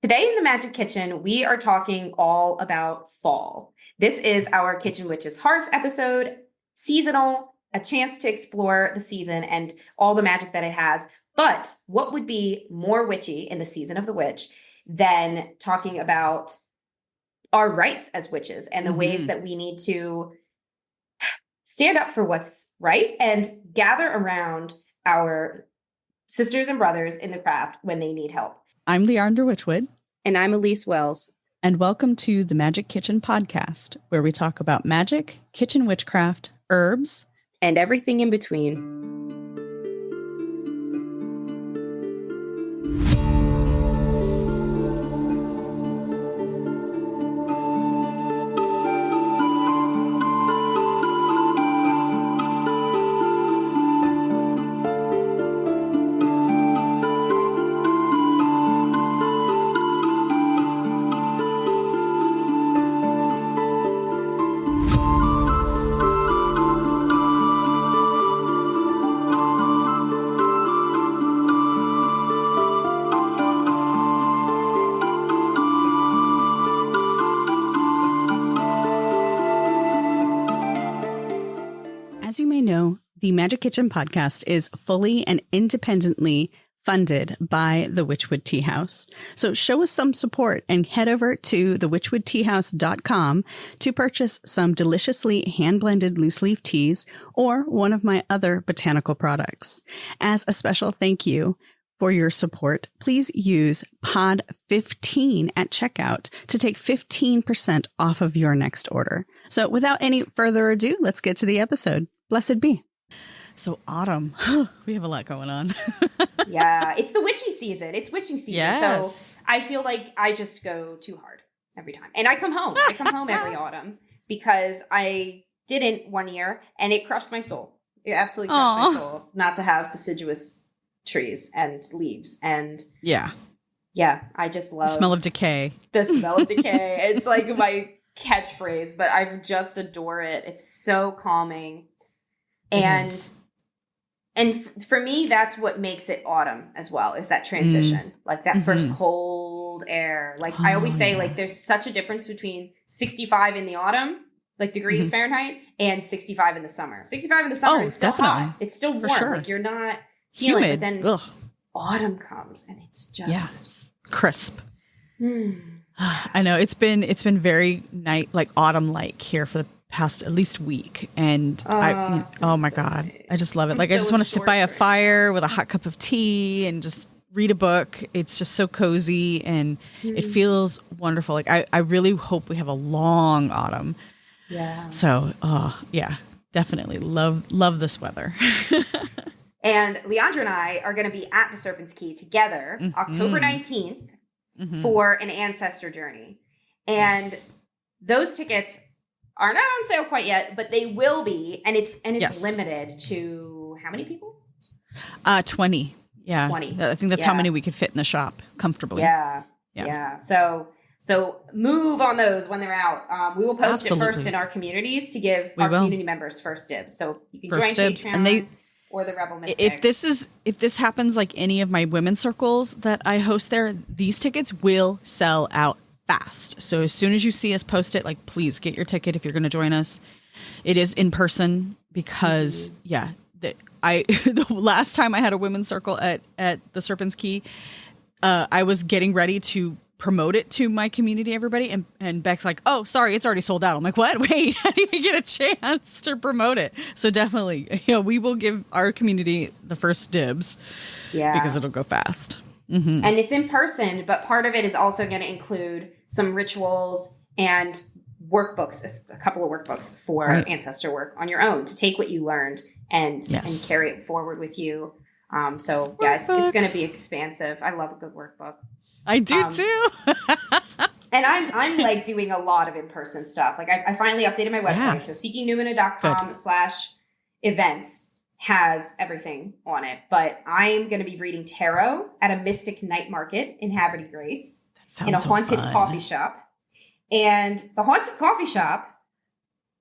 Today in the Magic Kitchen, we are talking all about fall. This is our Kitchen Witches Hearth episode, seasonal, a chance to explore the season and all the magic that it has. But what would be more witchy in the season of the witch than talking about our rights as witches and the ways that we need to stand up for what's right and gather around our sisters and brothers in the craft when they need help. I'm Leandra Witchwood. And I'm Elise Wells. And welcome to the Magic Kitchen podcast, where we talk about magic, kitchen witchcraft, herbs, and everything in between. As you may know, the Magic Kitchen podcast is fully and independently funded by the Witchwood Tea House. So show us some support and head over to thewitchwoodteahouse.com to purchase some deliciously hand-blended loose leaf teas or one of my other botanical products. As a special thank you for your support, please use pod 15 at checkout to take 15% off of your next order. So without any further ado, let's get to the episode. Blessed be. So autumn, we have a lot going on. Yeah, it's the witchy season. It's witching season. Yes. So I feel like I just go too hard every time. And I come home. I come home every autumn because I didn't one year and it crushed my soul. It absolutely crushed my soul not to have deciduous trees and leaves. And yeah, I just love the smell of decay. The smell of decay. It's like my catchphrase, but I just adore it. It's so calming. And for me, that's what makes it autumn as well, is that transition, like that first cold air. Like I always say, like there's such a difference between 65 in the autumn, like degrees Fahrenheit, and 65 in the summer. 65 in the summer is still hot. It's still warm. Sure. Like you're not feeling humid. But then autumn comes and it's just it's crisp. I know it's been very autumn-like here for the past at least week, and oh my God, nice. I just love it. Like I just want to sit by a fire with a hot cup of tea and just read a book. It's just so cozy and it feels wonderful. Like I really hope we have a long autumn. Yeah. So definitely love this weather. And Leandra and I are going to be at the Serpent's Key together October 19th for an ancestor journey. And those tickets are not on sale quite yet, but they will be. And it's limited to how many people? 20. Yeah. 20. I think that's how many we could fit in the shop comfortably. Yeah. So move on those when they're out. We will post it first in our communities to give community members first dibs. So you can join Patreon or the Rebel Mystic. If this happens like any of my women's circles that I host there, these tickets will sell out fast. So as soon as you see us post it, like please get your ticket if you're going to join us. It is in person because the last time I had a women's circle at the Serpent's Key, I was getting ready to promote it to my community, everybody, and Beck's like, oh, sorry, it's already sold out. I'm like, what? Wait, I didn't even get a chance to promote it. So definitely, we will give our community the first dibs because it'll go fast. And it's in person, but part of it is also going to include some rituals and workbooks, a couple of workbooks for ancestor work on your own to take what you learned and carry it forward with you. It's going to be expansive. I love a good workbook. I do too. And I'm like doing a lot of in-person stuff. Like I finally updated my website. So seekingnumina.com/events has everything on it. But I'm going to be reading tarot at a mystic night market in Havre Grace in a haunted coffee shop. And the haunted coffee shop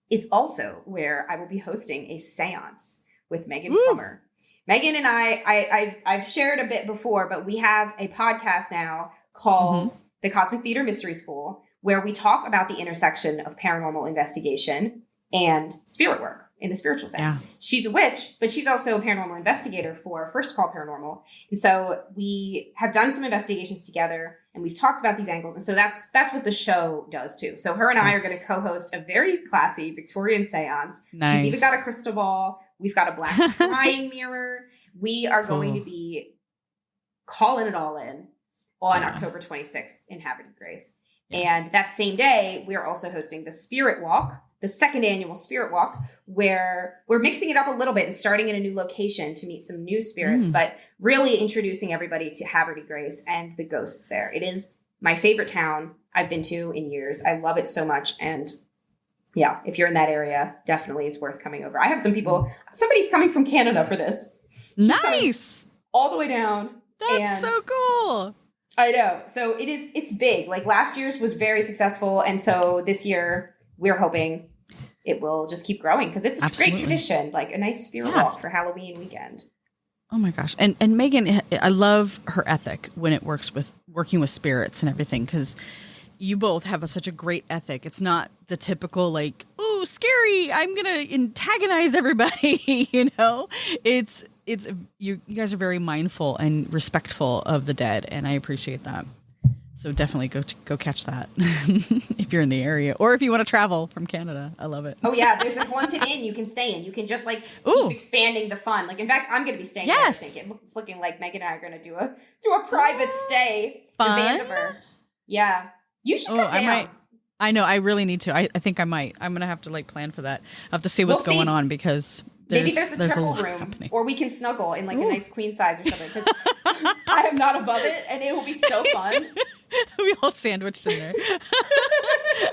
is also where I will be hosting a seance with Megan Plummer. Megan and I've shared a bit before, but we have a podcast now called the Cosmic Theater Mystery School, where we talk about the intersection of paranormal investigation and spirit work in the spiritual sense. Yeah. She's a witch, but she's also a paranormal investigator for First Call Paranormal. And so we have done some investigations together and we've talked about these angles. And so that's what the show does too. So her and I are going to co-host a very classy Victorian seance. Nice. She's even got a crystal ball. We've got a black scrying mirror. We are going to be calling it all in on October 26th in Havre de Grace. And that same day, we are also hosting the Spirit Walk, the second annual Spirit Walk, where we're mixing it up a little bit and starting in a new location to meet some new spirits, but really introducing everybody to Havre de Grace and the ghosts there. It is my favorite town I've been to in years. I love it so much. And yeah, if you're in that area, definitely is worth coming over. I have some people, somebody's coming from Canada for this. She's Nice. all the way down. That's so cool. I know. So it's big. Like last year's was very successful. And so this year we're hoping it will just keep growing because it's a great tradition, like a nice spirit walk for Halloween weekend. Oh my gosh. And Megan, I love her ethic when it works with working with spirits and everything, because you both have such a great ethic. It's not the typical like, ooh, scary, I'm going to antagonize everybody. It's you guys are very mindful and respectful of the dead, and I appreciate that. So definitely go catch that if you're in the area, or if you want to travel from Canada. I love it. Oh yeah, there's a haunted inn you can stay in. You can just like keep expanding the fun. Like in fact, I'm going to be staying there. I think it's looking like Megan and I are going to do a private stay in Hanover. Yeah, you should come down. I know. I really need to. I think I might. I'm going to have to like plan for that. I have to see what's going on because. Maybe there's a triple room happening. Or we can snuggle in like a nice queen size or something, because I am not above it and it will be so fun. We all sandwiched in there.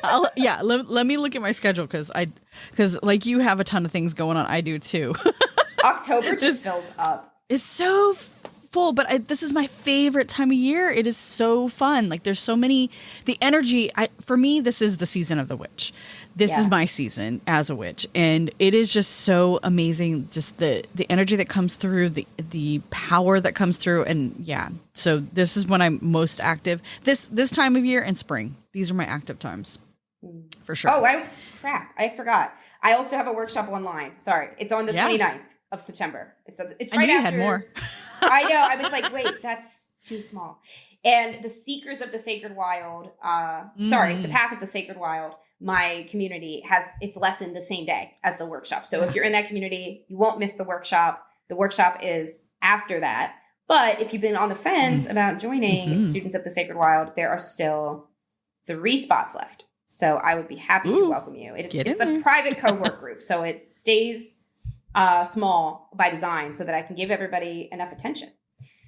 Let me look at my schedule because like you have a ton of things going on. I do too. October just fills up. It's so full, but this is my favorite time of year. It is so fun. Like there's so many, the energy. For me, this is the season of the witch. This is my season as a witch, and it is just so amazing. Just the energy that comes through, the power that comes through, and so this is when I'm most active. This time of year and spring. These are my active times, for sure. Oh, I forgot. I also have a workshop online. Sorry, it's on the 29th of September. It's right after. You had more. I know. I was like, wait, that's too small. And the Seekers of the Sacred Wild. The Path of the Sacred Wild. My community has its lesson the same day as the workshop. So if you're in that community, you won't miss the workshop. The workshop is after that. But if you've been on the fence about joining Students of the Sacred Wild, there are still 3 spots left. So I would be happy to welcome you. It's a private co-work group. So it stays small by design so that I can give everybody enough attention.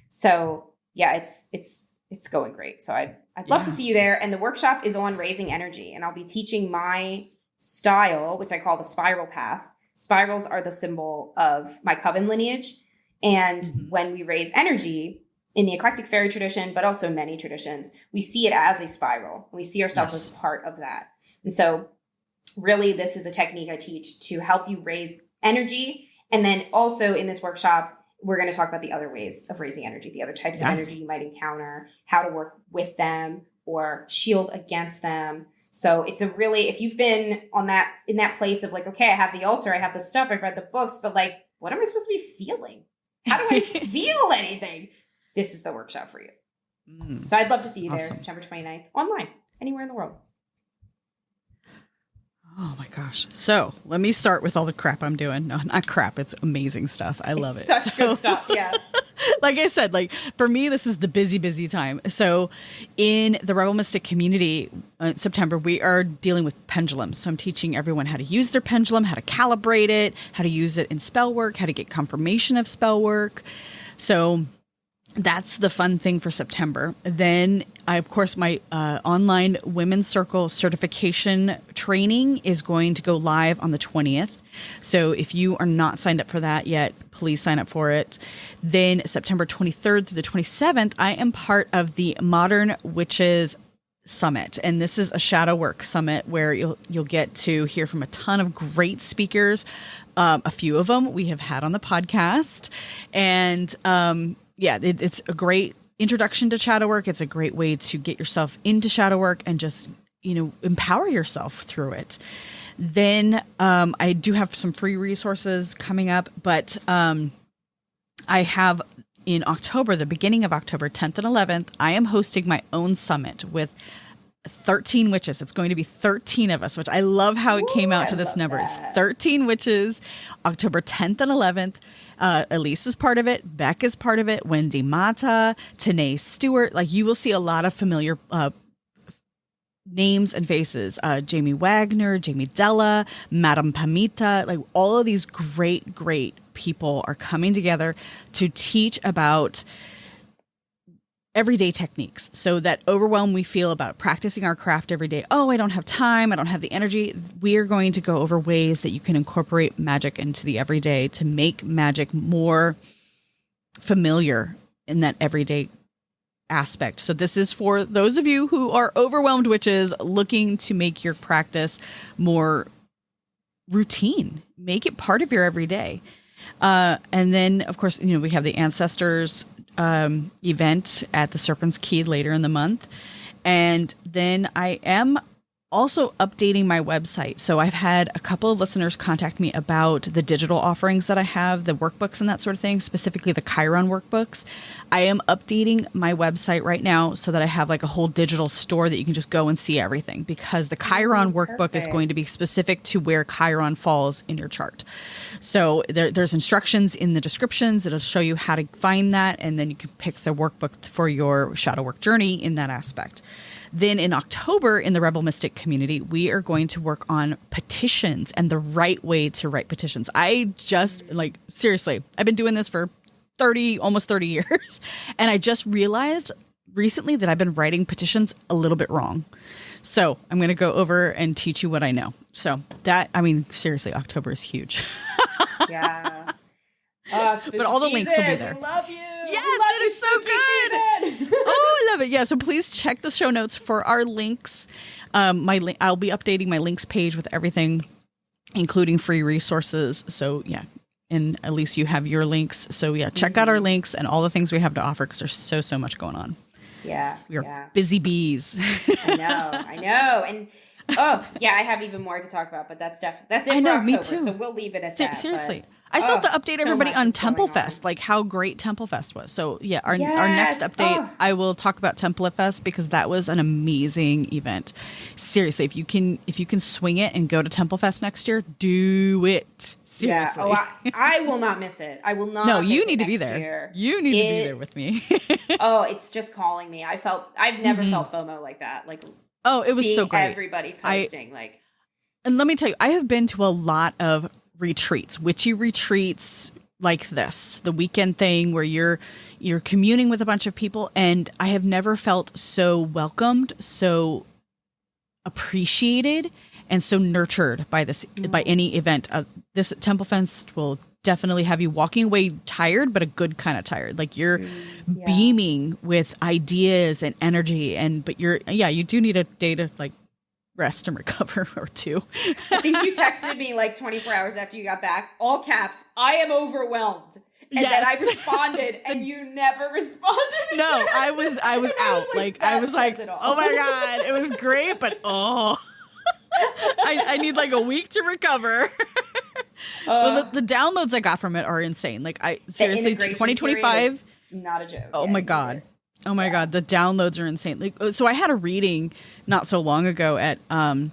So yeah, it's going great. So I'd love to see you there. And the workshop is on raising energy. And I'll be teaching my style, which I call the spiral path. Spirals are the symbol of my Coven lineage. And when we raise energy in the eclectic fairy tradition, but also many traditions, we see it as a spiral. We see ourselves as part of that. And so really, this is a technique I teach to help you raise energy. And then also in this workshop, we're going to talk about the other ways of raising energy, the other types of energy you might encounter, how to work with them or shield against them. So it's if you've been in that place of like, okay, I have the altar, I have the stuff, I've read the books, but like, what am I supposed to be feeling? How do I feel anything? This is the workshop for you. So I'd love to see you there September 29th online, anywhere in the world. Oh my gosh. So let me start with all the crap I'm doing. No, not crap. It's amazing stuff. I love it. Such good stuff. Yeah. Like I said, like for me, this is the busy time. So in the Rebel Mystic community, September, we are dealing with pendulums. So I'm teaching everyone how to use their pendulum, how to calibrate it, how to use it in spell work, how to get confirmation of spell work. So that's the fun thing for September. Then of course, my online Women's Circle certification training is going to go live on the 20th. So if you are not signed up for that yet, please sign up for it. Then September 23rd through the 27th, I am part of the Modern Witches Summit. And this is a shadow work summit where you'll get to hear from a ton of great speakers. A few of them we have had on the podcast. And it's a great introduction to shadow work. It's a great way to get yourself into shadow work and just, empower yourself through it. Then I do have some free resources coming up, but I have in October, the beginning of October, 10th and 11th, I am hosting my own summit with 13 witches. It's going to be 13 of us, which I love how it came out to this number. It's 13 witches, October 10th and 11th. Elise is part of it. Beck is part of it. Wendy Mata, Tanae Stewart. Like, you will see a lot of familiar names and faces. Jamie Wagner, Jamie Della, Madame Pamita. Like, all of these great, great people are coming together to teach about everyday techniques. So that overwhelm we feel about practicing our craft every day. Oh, I don't have time. I don't have the energy. We are going to go over ways that you can incorporate magic into the everyday to make magic more familiar in that everyday aspect. So this is for those of you who are overwhelmed witches looking to make your practice more routine. Make it part of your everyday. And then, of course, we have the Ancestors event at the Serpent's Key later in the month. And then I am also updating my website. So I've had a couple of listeners contact me about the digital offerings that I have, the workbooks and that sort of thing, specifically the Chiron workbooks. I am updating my website right now so that I have like a whole digital store that you can just go and see everything, because the Chiron workbook is going to be specific to where Chiron falls in your chart. So there's instructions in the descriptions. It'll show you how to find that, and then you can pick the workbook for your shadow work journey in that aspect. Then in October, in the Rebel Mystic community, we are going to work on petitions and the right way to write petitions. I just, seriously, I've been doing this for almost 30 years. And I just realized recently that I've been writing petitions a little bit wrong. So I'm going to go over and teach you what I know. So seriously, October is huge. Yeah. But all the links will be there. We love you. Yes, it is so good. Oh, I love it. Yeah, so please check the show notes for our links. I'll be updating my links page with everything, including free resources. So yeah, and at least you have your links. So yeah, check out our links and all the things we have to offer, because there's so much going on. Yeah, we are busy bees. I know, and oh yeah, I have even more to talk about, but that's it for October. Me too. So we'll leave it at that. Seriously. I still have to update everybody on Temple Fest, like how great Temple Fest was. So yeah, our next update, I will talk about Temple Fest, because that was an amazing event. Seriously, if you can swing it and go to Temple Fest next year, do it. Seriously. Yeah. Oh, I will not miss it. I will not. No, miss you it need to be next there. Year. You need to be there with me. Oh, it's just calling me. I've never felt FOMO like that. Like, oh, it was so great. Everybody posting and let me tell you, I have been to a lot of retreats, witchy retreats like this, the weekend thing where you're communing with a bunch of people, and I have never felt so welcomed, so appreciated, and so nurtured by any event. This Temple Fest will definitely have you walking away tired, but a good kind of tired. Like you're beaming with ideas and energy, but you do need a day to rest and recover or two. I think you texted me 24 hours after you got back, all caps, I am overwhelmed. And then I responded and you never responded. No, I was out. I was like, oh my God, it was great, but I need a week to recover. Well, the downloads I got from it are insane. Seriously, 2025, not a joke. Oh my God. Oh my God, the downloads are insane. So I had a reading not so long ago at the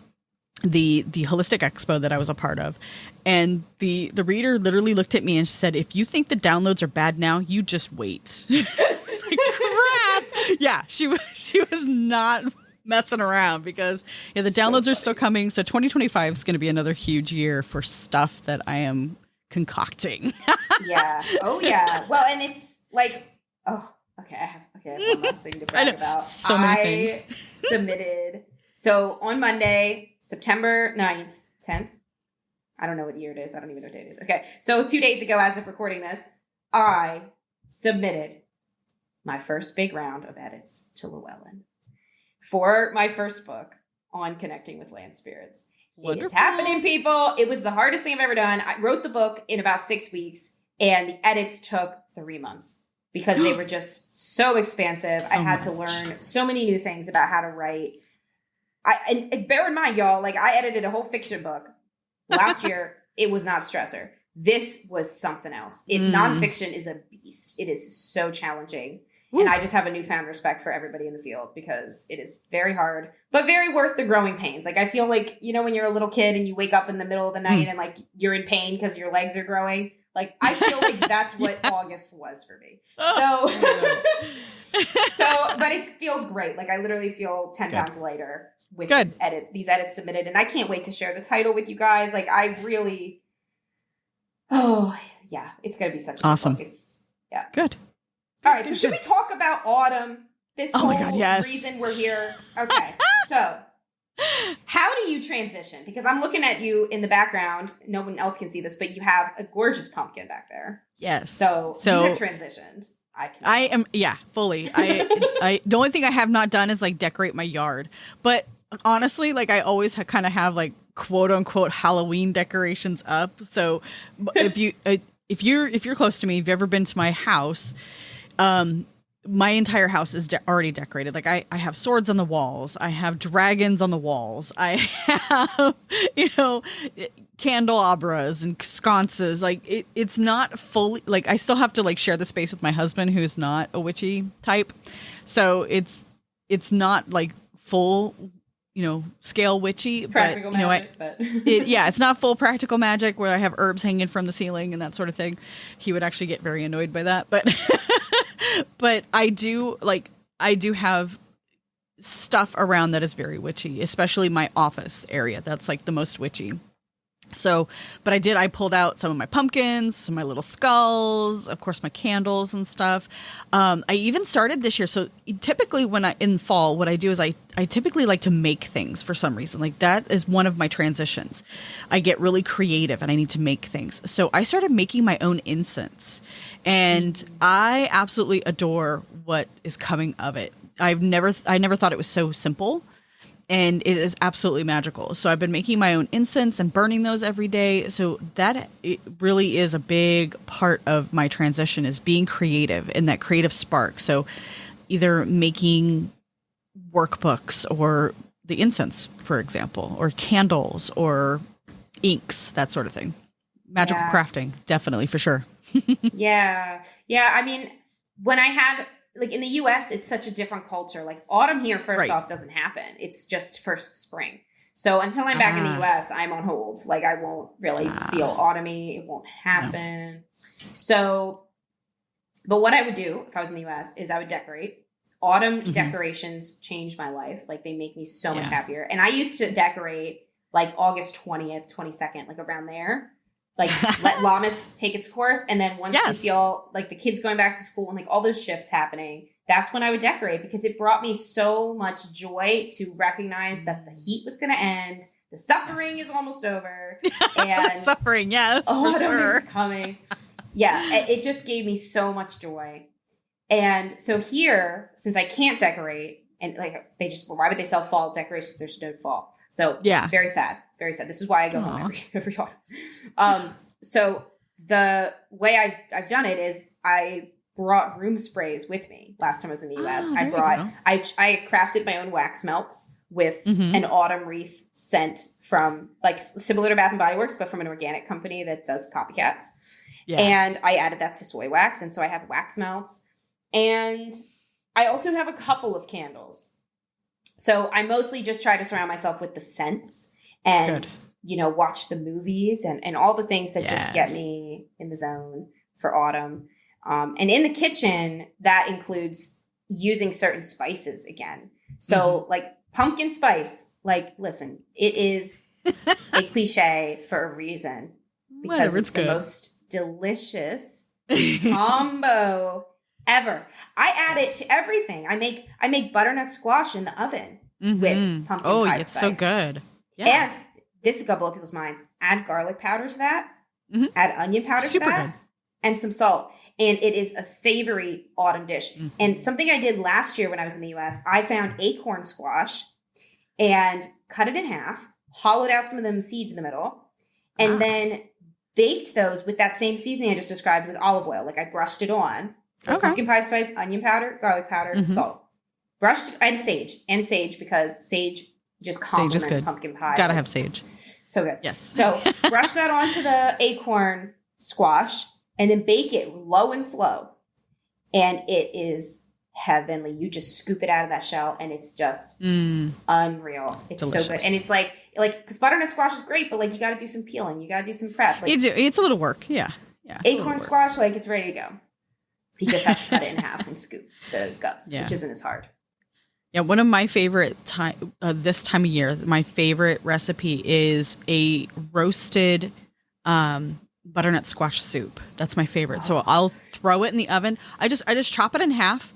Holistic Expo that I was a part of, and the reader literally looked at me and said, "If you think the downloads are bad now, you just wait." It's like, crap. Yeah, she was not messing around, because the downloads are still coming. So 2025 is going to be another huge year for stuff that I am concocting. Yeah. Oh yeah. Well, and it's okay, I have one last thing to brag about. So many things. Submitted. So on Monday, September 9th, 10th. I don't know what year it is. I don't even know what day it is. Okay. So 2 days ago, as of recording this, I submitted my first big round of edits to Llewellyn for my first book on connecting with land spirits. Wonderful. It is happening, people. It was the hardest thing I've ever done. I wrote the book in about 6 weeks, and the edits took 3 months. because they were just so expansive. I had to learn so many new things about how to write. And bear in mind, y'all, like I edited a whole fiction book last year. It was not a stressor. This was something else. Nonfiction is a beast. It is so challenging. Ooh. And I just have a newfound respect for everybody in the field because it is very hard, but very worth the growing pains. Like I feel like, you know, when you're a little kid and you wake up in the middle of the night and like you're in pain because your legs are growing. Like I feel like that's what August was for me. So, but it feels great. Like I literally feel 10 pounds lighter with these edits submitted. And I can't wait to share the title with you guys. Like I really, it's going to be such a awesome. Good book. It's good. All right. So should we talk about autumn? This whole my God, yes. reason we're here. Okay. So how do you transition? Because I'm looking at you in the background. No one else can see this, but you have a gorgeous pumpkin back there. Yes. So you have transitioned. I am, fully. I the only thing I have not done is like decorate my yard. But honestly, like I always kind of have like quote unquote Halloween decorations up. So if you're close to me, if you've ever been to my house, my entire house is already decorated. Like I have swords on the walls. I have dragons on the walls. I have, candelabras and sconces. Like it's not fully, like I still have to like share the space with my husband who's not a witchy type. So it's not like full, scale witchy, practical magic, but it's not full practical magic where I have herbs hanging from the ceiling and that sort of thing. He would actually get very annoyed by that, but but I do have stuff around that is very witchy, especially my office area. That's like the most witchy. So, but I pulled out some of my pumpkins, some of my little skulls, of course, my candles and stuff. I even started this year. So typically in fall, what I do is I typically like to make things for some reason. Like that is one of my transitions. I get really creative and I need to make things. So I started making my own incense and I absolutely adore what is coming of it. I never thought it was so simple. And it is absolutely magical. So I've been making my own incense and burning those every day. So it really is a big part of my transition is being creative and that creative spark. So either making workbooks or the incense, for example, or candles or inks, that sort of thing. Magical crafting, definitely, for sure. Yeah. I mean, when I had... Like in the US, it's such a different culture. Like autumn here, first off, doesn't happen. It's just first spring. So until I'm back in the US, I'm on hold. Like I won't really feel autumny. It won't happen. No. So, but what I would do if I was in the US is I would decorate. Autumn decorations change my life. Like they make me so much happier. And I used to decorate like August 20th, 22nd, like around there. Like let Lammas take its course. And then once we feel like the kids going back to school and like all those shifts happening, that's when I would decorate because it brought me so much joy to recognize that the heat was going to end. The suffering is almost over. And suffering, yes. Autumn is coming. It just gave me so much joy. And so here, since I can't decorate and like why would they sell fall decorations? There's no fall. So very sad. Very sad. This is why I go home every autumn. So the way I've done it is I brought room sprays with me last time I was in the US. I crafted my own wax melts with an autumn wreath scent from like similar to Bath and Body Works, but from an organic company that does copycats. Yeah. And I added that to soy wax. And so I have wax melts. And I also have a couple of candles. So I mostly just try to surround myself with the scents and, watch the movies and all the things that just get me in the zone for autumn. And in the kitchen, that includes using certain spices again. So like pumpkin spice, like, listen, it is a cliche for a reason because it's the most delicious combo ever. I add it to everything. I make butternut squash in the oven with pumpkin pie spice. Oh, it's so good. Yeah. And this is going to blow people's minds. Add garlic powder to that. Add onion powder to that. Good. And some salt. And it is a savory autumn dish. And something I did last year when I was in the US, I found acorn squash and cut it in half, hollowed out some of them seeds in the middle, and then baked those with that same seasoning I just described with olive oil. Like I brushed it on. So pumpkin pie spice, onion powder, garlic powder, salt. Brushed and sage because sage just complements pumpkin pie. Gotta have sage. So good. Yes. So brush that onto the acorn squash and then bake it low and slow. And it is heavenly. You just scoop it out of that shell and it's just unreal. It's delicious. So good. And it's like, because butternut squash is great, but like you got to do some peeling. You got to do some prep. Like, you do. It's a little work. Yeah. Yeah. Acorn squash, like it's ready to go. You just have to cut it in half and scoop the guts, which isn't as hard. Yeah, one of my favorite this time of year, my favorite recipe is a roasted butternut squash soup. That's my favorite. Oh. So I'll throw it in the oven. I just chop it in half,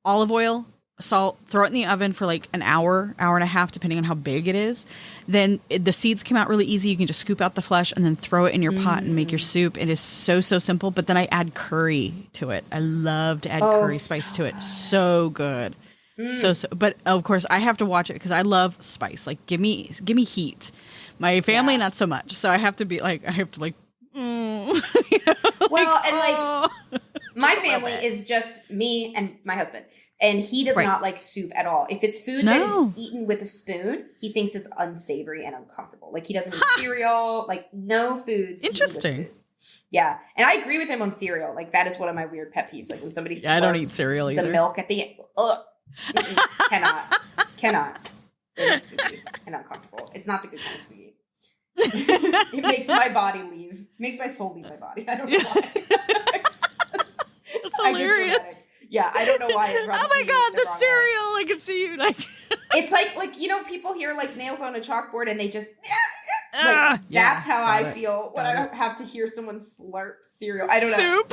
olive oil, salt, throw it in the oven for like an hour, hour and a half, depending on how big it is. Then the seeds come out really easy. You can just scoop out the flesh and then throw it in your pot and make your soup. It is so simple. But then I add curry to it. I love to add curry spice to it. So good. So, but of course I have to watch it because I love spice. Like give me heat. My family, not so much. So I have to you know, well, and like my family is just me and my husband, and he does not like soup at all. If it's food that is eaten with a spoon, he thinks it's unsavory and uncomfortable. Like he doesn't eat cereal, like no foods. Interesting. Yeah. And I agree with him on cereal. Like that is one of my weird pet peeves. Like when somebody slurps I don't eat cereal either. The milk at the end. Ugh. Cannot. It's spooky and uncomfortable. It's not the good kind of spooky. It makes my body leave. It makes my soul leave my body. I don't know why. That's hilarious. Yeah, I don't know why. It oh my god, the cereal! I can see you like. It's like you know, people hear like nails on a chalkboard and they just. That's how I feel when I have to hear someone slurp cereal. I don't know.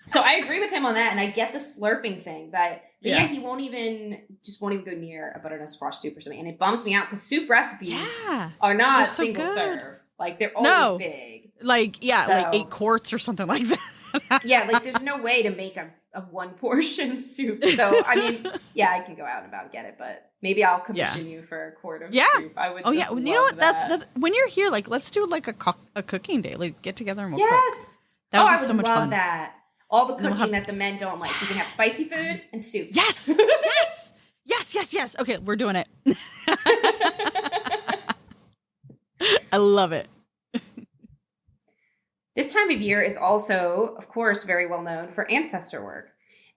So I agree with him on that, and I get the slurping thing, but he won't even go near a butternut squash soup or something, and it bums me out because soup recipes are not single serve. Like they're always big. Like like 8 quarts or something like that. Like there's no way to make a 1 portion soup. So I mean, I can go out and about and get it, but maybe I'll commission you for a quart of soup. I would. You know what? That's when you're here. Like let's do like a cooking day. Like get together and we'll cook. That would be so much fun. I would love that. All the cooking that the men don't like. You can have spicy food and soup. Yes. Yes. Okay, we're doing it. I love it. This time of year is also, of course, very well known for ancestor work.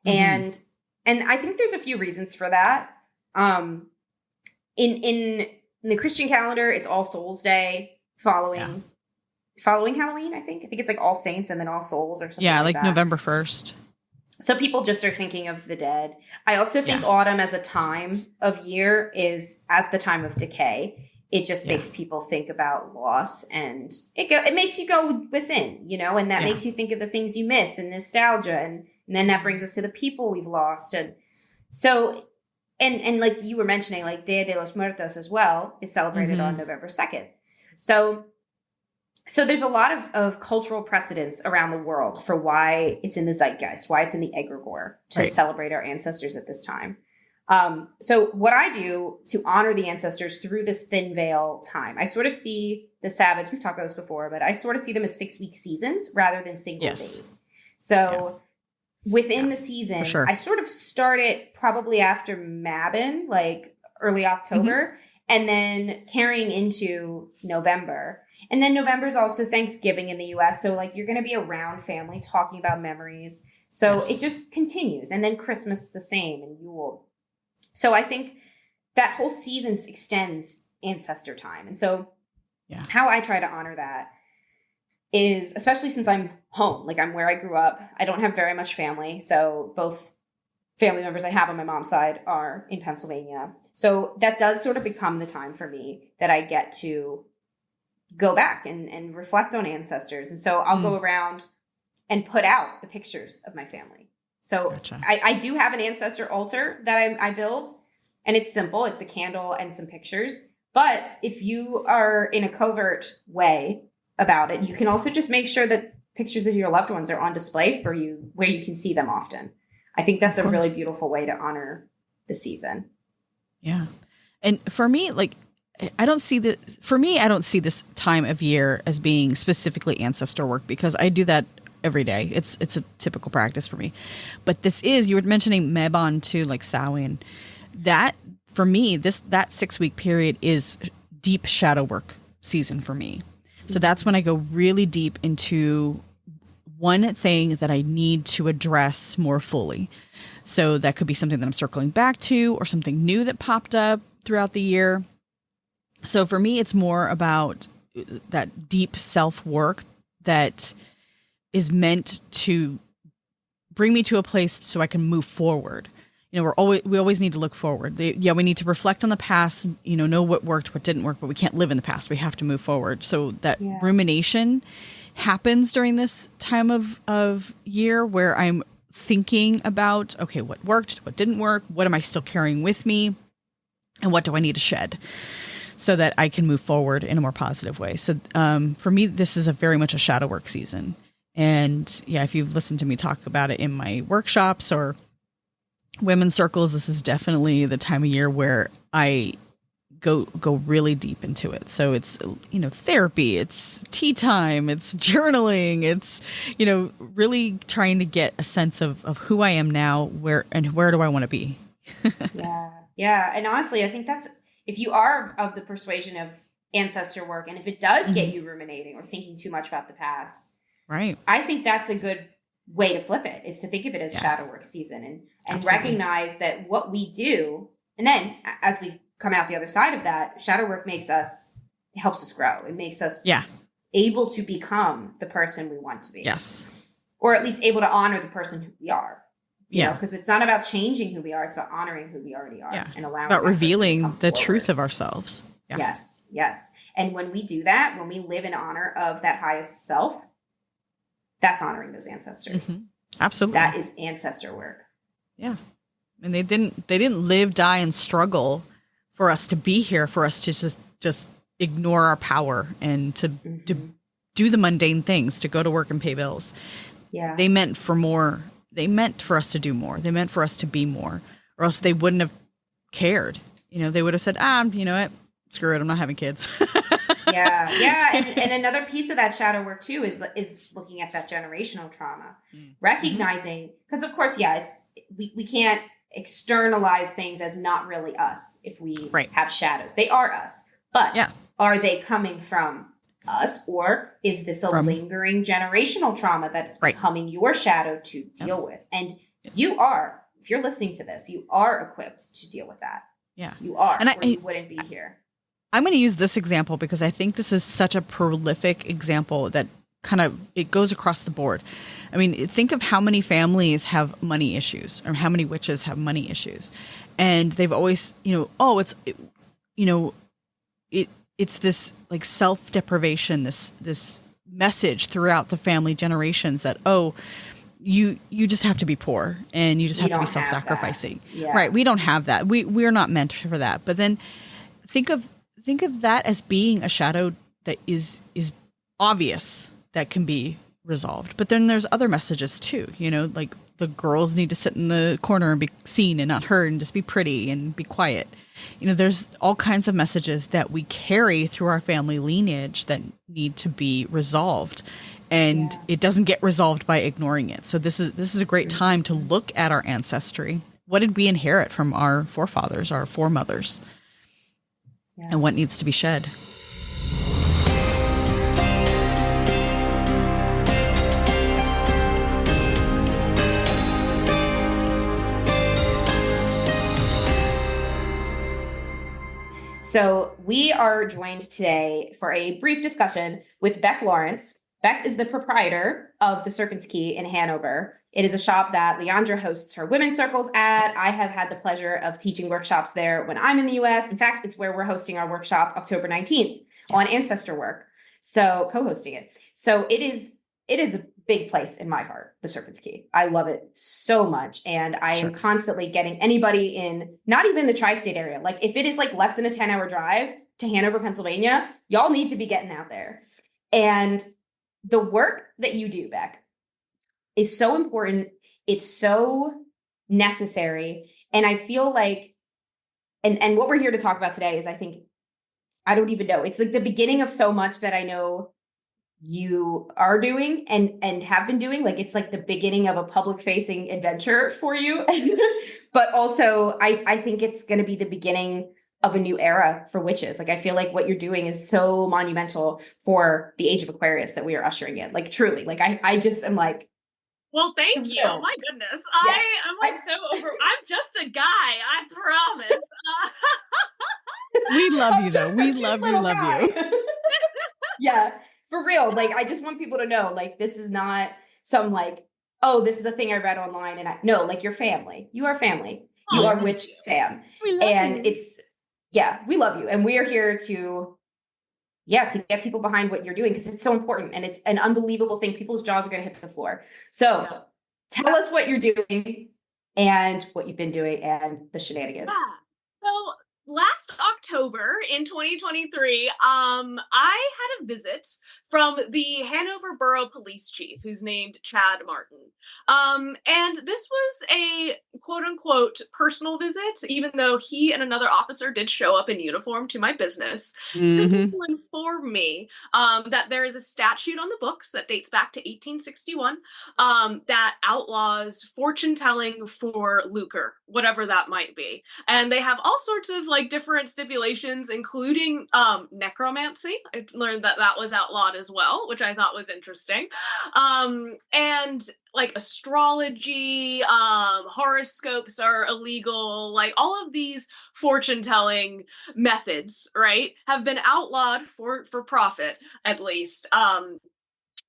And I think there's a few reasons for that. In the Christian calendar, it's All Souls Day following Halloween, I think. I think it's like All Saints and then All Souls or something like that. November 1st. So people just are thinking of the dead. I also think autumn as a time of year is as the time of decay. It just makes people think about loss, and it makes you go within, you know, and that makes you think of the things you miss and nostalgia. And then that brings us to the people we've lost. And so, and like you were mentioning, like Dia de los Muertos as well is celebrated on November 2nd. So there's a lot of cultural precedents around the world for why it's in the zeitgeist, why it's in the egregore to celebrate our ancestors at this time. So what I do to honor the ancestors through this thin veil time, I sort of see the Sabbats, we've talked about this before, but I sort of see them as 6-week seasons rather than single days. So within the season, I sort of start it probably after Mabon, like early October, and then carrying into November. And then November is also Thanksgiving in the US. So like you're going to be around family talking about memories. So it just continues. And then Christmas the same, and Yule. So I think that whole season extends ancestor time. And so how I try to honor that is, especially since I'm home, like I'm where I grew up, I don't have very much family. So both family members I have on my mom's side are in Pennsylvania. So that does sort of become the time for me that I get to go back and reflect on ancestors. And so I'll go around and put out the pictures of my family. So I do have an ancestor altar that I build, and it's simple. It's a candle and some pictures. But if you are in a covert way about it, you can also just make sure that pictures of your loved ones are on display for you where you can see them often. I think that's a really beautiful way to honor the season. Yeah. And for me, like, I don't see this time of year as being specifically ancestor work, because I do that every day. It's a typical practice for me. But this is, you were mentioning Mebon too, like Samhain. That for me, that 6-week period is deep shadow work season for me. So that's when I go really deep into one thing that I need to address more fully. So that could be something that I'm circling back to, or something new that popped up throughout the year. So for me, it's more about that deep self work that is meant to bring me to a place so I can move forward. You know, we always need to look forward. We need to reflect on the past, know what worked, what didn't work, but we can't live in the past. We have to move forward. So that rumination happens during this time of year where I'm thinking about, okay, what worked, what didn't work, what am I still carrying with me, and what do I need to shed so that I can move forward in a more positive way. So for me, this is very much a shadow work season. And if you've listened to me talk about it in my workshops or women's circles, this is definitely the time of year where I go really deep into it. So it's, therapy, it's tea time, it's journaling, it's, really trying to get a sense of who I am now, where do I want to be? Yeah. And honestly, I think that's, if you are of the persuasion of ancestor work, and if it does get you ruminating or thinking too much about the past, right? I think that's a good way to flip it, is to think of it as shadow work season and recognize that what we do, and then as we come out the other side of that, shadow work helps us grow. It makes us able to become the person we want to be. Yes. Or at least able to honor the person who we are. You know, because it's not about changing who we are. It's about honoring who we already are and allowing. It's about revealing the truth of ourselves. Yeah. Yes. And when we do that, when we live in honor of that highest self, that's honoring those ancestors. Mm-hmm. Absolutely. That is ancestor work. Yeah. And they didn't live, die, and struggle for us to be here, for us to just ignore our power and to do the mundane things, to go to work and pay bills. Yeah. They meant for more. They meant for us to do more. They meant for us to be more, or else they wouldn't have cared. They would have said, you know what? Screw it. I'm not having kids. Yeah. And another piece of that shadow work too is looking at that generational trauma, recognizing, because of course, we can't externalize things as not really us if we have shadows. They are us, but are they coming from us, or is this a lingering generational trauma that's becoming your shadow to deal with? And you are, if you're listening to this, you are equipped to deal with that. Yeah, you are, and you wouldn't be here. I'm going to use this example because I think this is such a prolific example that it goes across the board. I mean, think of how many families have money issues, or how many witches have money issues, and they've always, it's this like self-deprivation, this message throughout the family generations that, you just have to be poor and you just have to be self-sacrificing. Yeah. Right. We don't have that. We're not meant for that. But then think of that as being a shadow that is obvious, that can be resolved. But then there's other messages too, like the girls need to sit in the corner and be seen and not heard and just be pretty and be quiet. There's all kinds of messages that we carry through our family lineage that need to be resolved, and it doesn't get resolved by ignoring it. So this is a great time to look at our ancestry. What did we inherit from our forefathers, our foremothers, and what needs to be shed? So we are joined today for a brief discussion with Beck Lawrence. Beck is the proprietor of the Serpent's Key in Hanover. It is a shop that Leandra hosts her women's circles at. I have had the pleasure of teaching workshops there when I'm in the US. In fact, it's where we're hosting our workshop October 19th on ancestor work. So co-hosting it. So it is a big place in my heart, the Serpent's Key. I love it so much. And I am constantly getting anybody in, not even the tri-state area. Like if it is like less than a 10-hour drive to Hanover, Pennsylvania, y'all need to be getting out there. And the work that you do, Beck, is so important. It's so necessary. And I feel like, and what we're here to talk about today is, I don't even know. It's like the beginning of so much that I know you are doing and have been doing. Like, it's like the beginning of a public facing adventure for you. But also I think it's going to be the beginning of a new era for witches. Like, I feel like what you're doing is so monumental for the age of Aquarius that we are ushering in. Like, truly, like I just am like, well, thank you. thrilled. My goodness. Yeah. I'm like so over. I'm just a guy. I promise. We love you though. We Just a love cute you, little love guy. you. Yeah, for real. Like, I just want people to know, like, this is not some like, oh, this is a thing I read online, and no, like, you're family. You are family. You Oh, are thank witch you. fam. We love And you. it's, yeah, we love you. And we are here to, yeah, to get people behind what you're doing, because it's so important and it's an unbelievable thing. People's jaws are going to hit the floor. So Yeah. tell us what you're doing and what you've been doing and the shenanigans. Yeah. So last October in 2023, I had a visit from the Hanover Borough Police Chief, who's named Chad Martin. And this was a quote unquote personal visit, even though he and another officer did show up in uniform to my business, simply to inform me that there is a statute on the books that dates back to 1861 that outlaws fortune telling for lucre, whatever that might be. And they have all sorts of like different stipulations, including necromancy. I learned that that was outlawed as well, which I thought was interesting. And like astrology, horoscopes are illegal. Like all of these fortune telling methods, right, have been outlawed for profit, at least.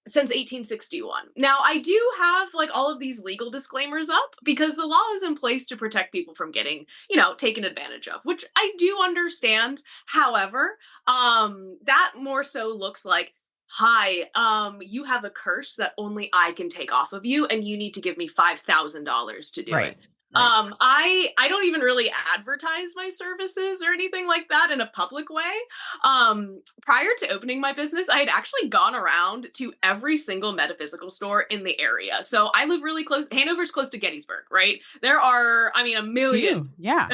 Since 1861. Now, I do have like all of these legal disclaimers up because the law is in place to protect people from getting, taken advantage of, which I do understand. However, that more so looks like, hi, you have a curse that only I can take off of you, and you need to give me $5,000 to do Right. it. I don't even really advertise my services or anything like that in a public way. Prior to opening my business, I had actually gone around to every single metaphysical store in the area. So I live really close. Hanover's close to Gettysburg, right? There are, a million. Yeah.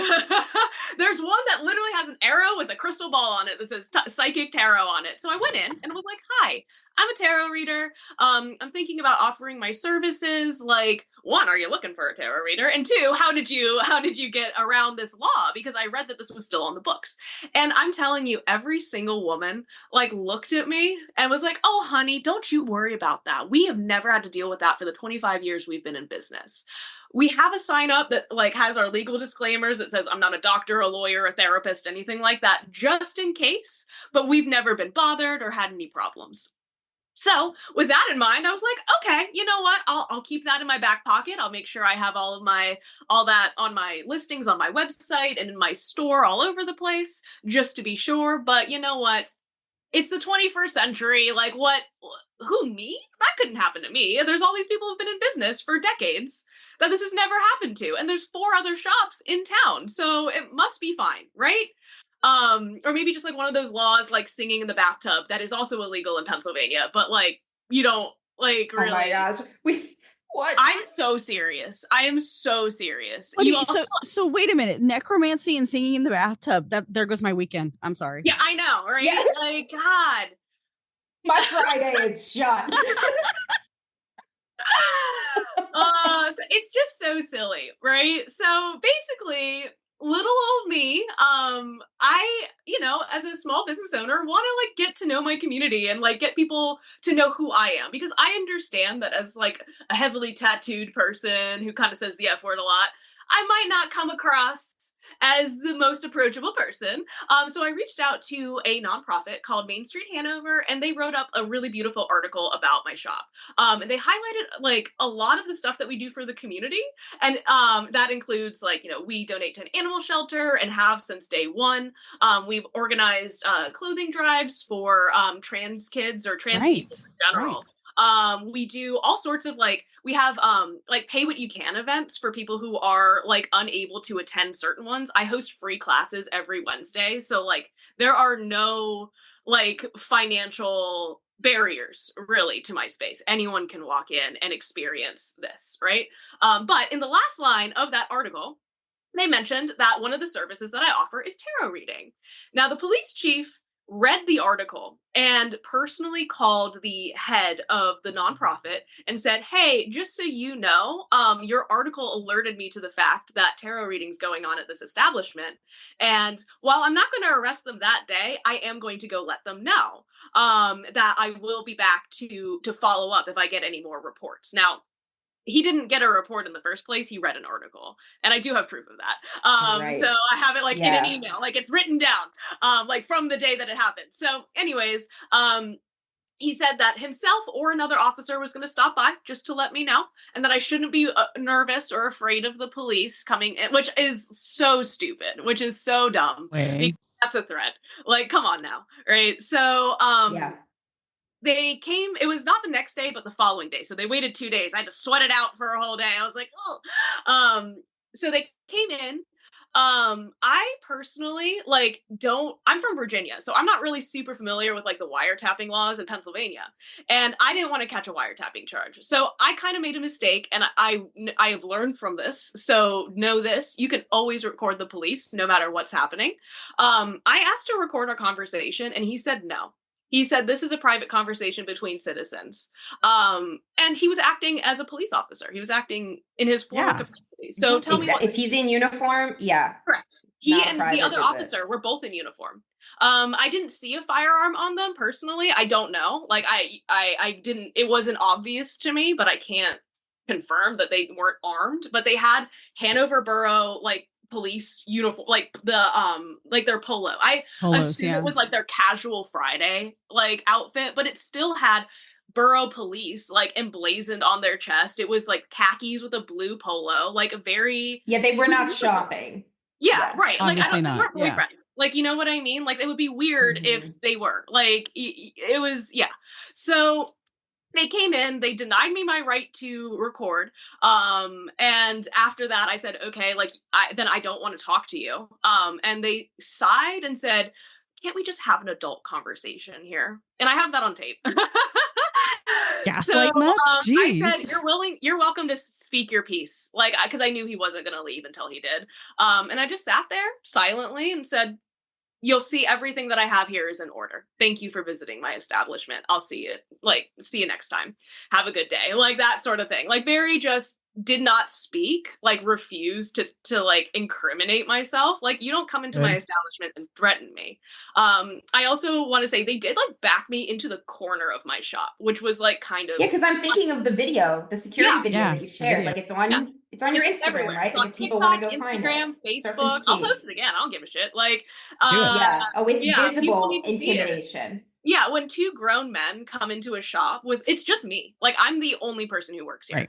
There's one that literally has an arrow with a crystal ball on it that says psychic tarot on it. So I went in and was like, hi, I'm a tarot reader. I'm thinking about offering my services. Like, one, are you looking for a tarot reader? And two, how did you get around this law? Because I read that this was still on the books. And I'm telling you, every single woman like looked at me and was like, oh, honey, don't you worry about that. We have never had to deal with that for the 25 years we've been in business. We have a sign up that like has our legal disclaimers. It says I'm not a doctor, a lawyer, a therapist, anything like that, just in case. But we've never been bothered or had any problems. So with that in mind, I was like, okay, you know what? I'll keep that in my back pocket. I'll make sure I have all that on my listings on my website and in my store all over the place, just to be sure. But you know what? It's the 21st century. Like, who, me? That couldn't happen to me. There's all these people who've been in business for decades that this has never happened to. And there's 4 other shops in town. So it must be fine, right? Or maybe just like one of those laws like singing in the bathtub that is also illegal in Pennsylvania, but like you don't like really. Oh my gosh. What? I'm so serious. I am so serious. So wait a minute. Necromancy and singing in the bathtub. There goes my weekend. I'm sorry. Yeah, I know, right? Yeah. Like, God. My Friday is shut. So it's just so silly, right? So basically, little old me, I, as a small business owner, want to like get to know my community and like get people to know who I am, because I understand that as like a heavily tattooed person who kind of says the F word a lot, I might not come across as the most approachable person. So I reached out to a nonprofit called Main Street Hanover, and they wrote up a really beautiful article about my shop. And they highlighted like a lot of the stuff that we do for the community. And that includes like, we donate to an animal shelter and have since day one. We've organized clothing drives for trans kids or trans people in general. Right. We do all sorts of like, we have like pay what you can events for people who are like unable to attend certain ones. I host free classes every Wednesday. So like there are no like financial barriers really to my space. Anyone can walk in and experience this, right? But in the last line of that article, they mentioned that one of the services that I offer is tarot reading. Now, the police chief read the article and personally called the head of the nonprofit and said, hey, just so you know, your article alerted me to the fact that tarot readings going on at this establishment. And while I'm not going to arrest them that day, I am going to go let them know that I will be back to follow up if I get any more reports. Now, he didn't get a report in the first place. He read an article, and I do have proof of that. Right. So I have it like in an Yeah. email, like it's written down, like from the day that it happened. So anyways, he said that himself or another officer was going to stop by just to let me know, and that I shouldn't be nervous or afraid of the police coming in, which is so stupid, which is so dumb. Way. That's a threat. Like, come on now. Right. So, Yeah. they came, it was not the next day, but the following day. So they waited 2 days. I had to sweat it out for a whole day. I was like, oh. So they came in. I personally I'm from Virginia, so I'm not really super familiar with like the wiretapping laws in Pennsylvania. And I didn't want to catch a wiretapping charge. So I kind of made a mistake, and I have learned from this. So know this, you can always record the police no matter what's happening. I asked to record our conversation and he said no. He said, this is a private conversation between citizens. And he was acting as a police officer. He was acting in his formal capacity. So tell me if he's in uniform, yeah. Correct. He Not a and the private other visit. officer were both in uniform. I didn't see a firearm on them personally. I don't know. Like I didn't, it wasn't obvious to me, but I can't confirm that they weren't armed. But they had Hanover Borough like police uniform, like their polo. I assume it was like their casual Friday like outfit, but it still had borough police like emblazoned on their chest. It was like khakis with a blue polo, like a very they were not shopping. Yeah, right. Obviously like, they weren't boyfriends. Like, you know what I mean? Like, it would be weird if they were. Like, it was, yeah. So they came in, they denied me my right to record. And after that, I said, okay, like, then I don't want to talk to you. And they sighed and said, can't we just have an adult conversation here? And I have that on tape. Gaslight much? Jeez. I said, you're welcome to speak your piece. Like, because I knew he wasn't going to leave until he did. And I just sat there silently and said, you'll see everything that I have here is in order. Thank you for visiting my establishment. I'll see you. Like, see you next time. Have a good day. Like that sort of thing. Like very just did not speak, like refused to like incriminate myself. Like you don't come into my establishment and threaten me. I also want to say they did like back me into the corner of my shop, which was like kind of because I'm thinking of the video, the security video that you shared. Like it's on your Instagram, everywhere. right? It's like on if people TikTok, want to go find Instagram, it. Facebook. I'll post it again. I don't give a shit. Like it's visible intimidation. Yeah, when two grown men come into a shop it's just me. Like I'm the only person who works here. Right.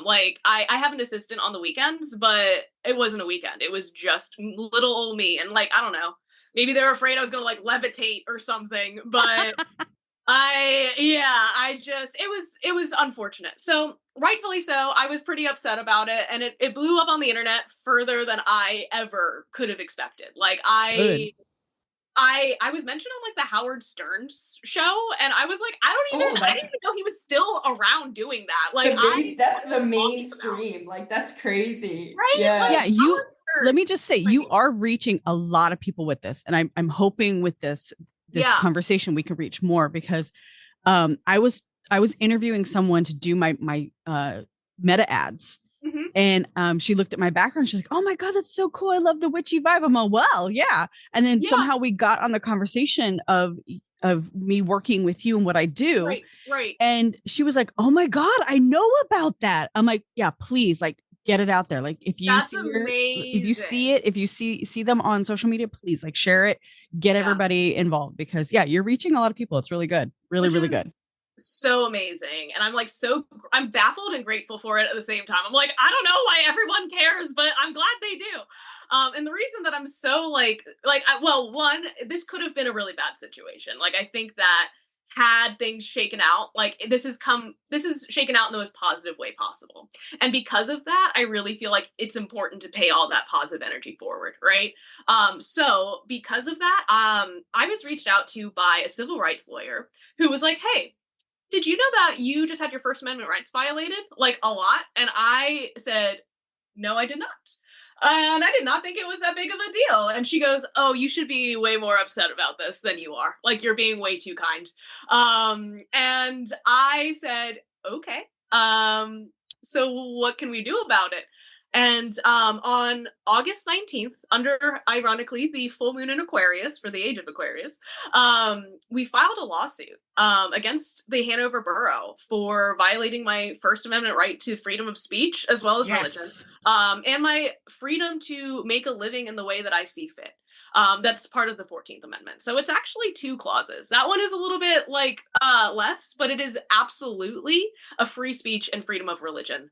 Like I have an assistant on the weekends, but it wasn't a weekend. It was just little old me. And like, I don't know, maybe they're afraid I was going to like levitate or something, but it was unfortunate. So rightfully so, I was pretty upset about it. And it blew up on the internet further than I ever could have expected. Like I was mentioned on like the Howard Stern show, and I was like, I didn't even know he was still around doing that. Like that's the mainstream. Like that's crazy, right? Yeah, yeah. Let me just say, you are reaching a lot of people with this, and I'm hoping with this conversation we can reach more because I was interviewing someone to do my meta ads. And she looked at my background. She's like, oh my God, that's so cool. I love the witchy vibe. I'm all, well, yeah. And then somehow we got on the conversation of me working with you and what I do. Right. And she was like, oh my God, I know about that. I'm like, yeah, please, like, get it out there. Like if you see them on social media, please like share it, get everybody involved because you're reaching a lot of people. It's really good. Really good. So amazing. And I'm like, I'm baffled and grateful for it at the same time. I'm like, I don't know why everyone cares, but I'm glad they do. And the reason that I'm so one, this could have been a really bad situation. Like, I think that had things shaken out, like this is shaken out in the most positive way possible. And because of that, I really feel like it's important to pay all that positive energy forward. Right. So because of that, I was reached out to by a civil rights lawyer who was like, hey, did you know that you just had your First Amendment rights violated? Like a lot. And I said, no, I did not. And I did not think it was that big of a deal. And she goes, "Oh, you should be way more upset about this than you are. Like, you're being way too kind." And I said, "Okay. So what can we do about it?" And on August 19th, under ironically the full moon in Aquarius for the age of Aquarius, we filed a lawsuit against the Hanover Borough for violating my First Amendment right to freedom of speech as well as religion, and my freedom to make a living in the way that I see fit. That's part of the 14th Amendment. So it's actually 2 clauses. That one is a little bit like less, but it is absolutely a free speech and freedom of religion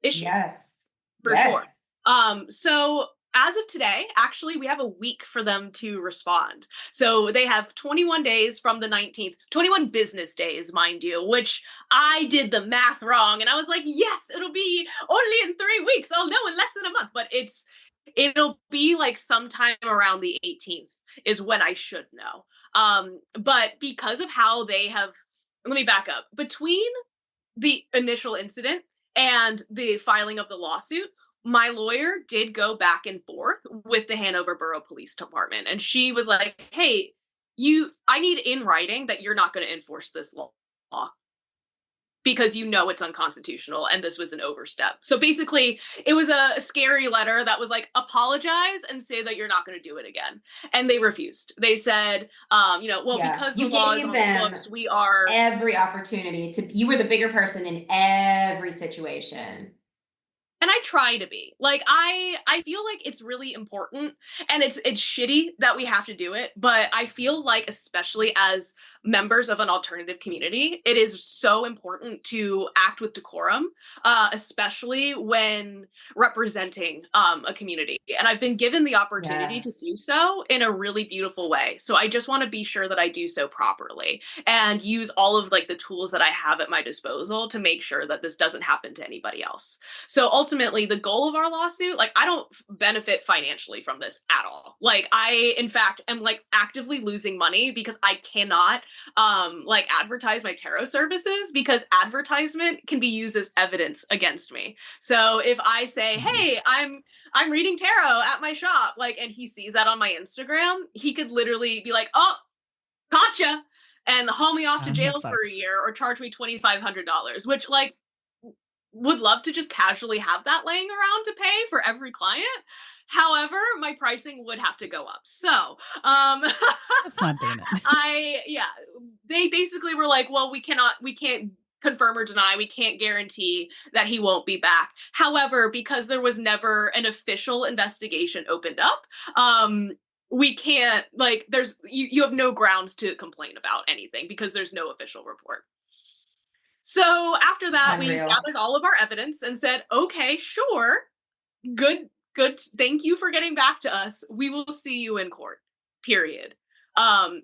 issue. Yes. For sure. So as of today, actually, we have a week for them to respond. So they have 21 days from the 19th, 21 business days, mind you, which I did the math wrong. And I was like, yes, it'll be only in 3 weeks. I'll know in less than a month. But it'll be like sometime around the 18th is when I should know. But because of how they have, let me back up. Between the initial incident and the filing of the lawsuit, my lawyer did go back and forth with the Hanover Borough Police Department. And she was like, "Hey, I need in writing that you're not going to enforce this law because you know it's unconstitutional and this was an overstep." So basically, it was a scary letter that was like, apologize and say that you're not going to do it again. And they refused. They said, because the law is on the books, we are every opportunity you were the bigger person in every situation. And I try to be like, I feel like it's really important, and it's shitty that we have to do it. But I feel like, especially as members of an alternative community, it is so important to act with decorum, especially when representing a community. And I've been given the opportunity to do so in a really beautiful way. So I just want to be sure that I do so properly and use all of like the tools that I have at my disposal to make sure that this doesn't happen to anybody else. So ultimately, the goal of our lawsuit, like, I don't benefit financially from this at all. Like, I, in fact, am like actively losing money because I cannot advertise my tarot services because advertisement can be used as evidence against me. So if I say, "Hey, I'm reading tarot at my shop," like, and he sees that on my Instagram, he could literally be like, "Oh, gotcha," and haul me off to jail for a year or charge me $2,500, which, like, would love to just casually have that laying around to pay for every client. However, my pricing would have to go up. So, That's not doing it. they basically were like, "Well, we can't confirm or deny. We can't guarantee that he won't be back." However, because there was never an official investigation opened up, we can't, like, you have no grounds to complain about anything because there's no official report. So after that, we gathered all of our evidence and said, "Okay, sure. Good. Thank you for getting back to us. We will see you in court." Period. And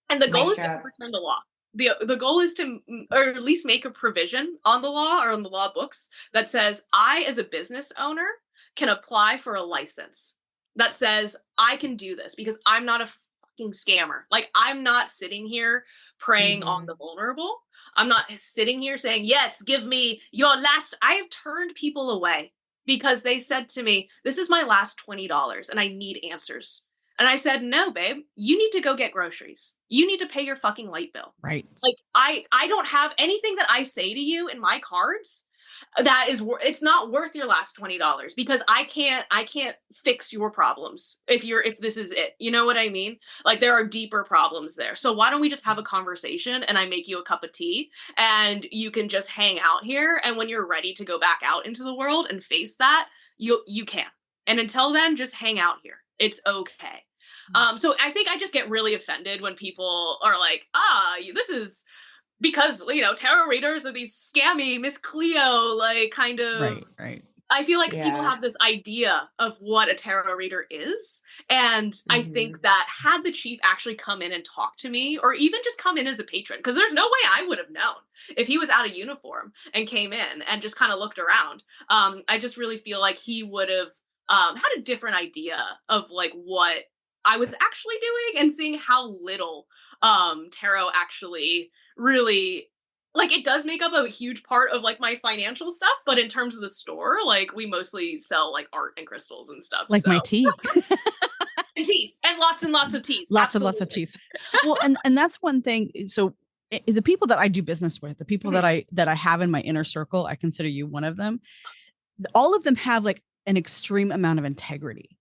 the goal is to overturn the law. The goal is to, or at least make a provision on the law or on the law books that says I, as a business owner, can apply for a license that says I can do this because I'm not a fucking scammer. Like, I'm not sitting here preying on the vulnerable. I'm not sitting here saying, "Yes, give me your last." I have turned people away because they said to me, "This is my last $20 and I need answers." And I said, "No, babe, you need to go get groceries. You need to pay your fucking light bill." Right. Like, I don't have anything that I say to you in my cards that is, it's not worth your last $20 because I can't fix your problems if this is it. You know what I mean? Like, there are deeper problems there. So why don't we just have a conversation and I make you a cup of tea and you can just hang out here, and when you're ready to go back out into the world and face that, you can. And until then, just hang out here. It's okay. So I think I just get really offended when people are like, this is because, tarot readers are these scammy Miss Cleo, like, kind of. Right. I feel like people have this idea of what a tarot reader is. And I think that had the chief actually come in and talk to me, or even just come in as a patron, because there's no way I would have known if he was out of uniform and came in and just kind of looked around. I just really feel like he would have had a different idea of like what I was actually doing, and seeing how little tarot actually really like it does make up a huge part of like my financial stuff, but in terms of the store, like we mostly sell like art and crystals and stuff. Like So my tea. and teas and lots of teas. Lots and lots of Absolutely. teas. Well, and that's one thing. So the people that I do business with, the people that I have in my inner circle, I consider you one of them. All of them have like an extreme amount of integrity.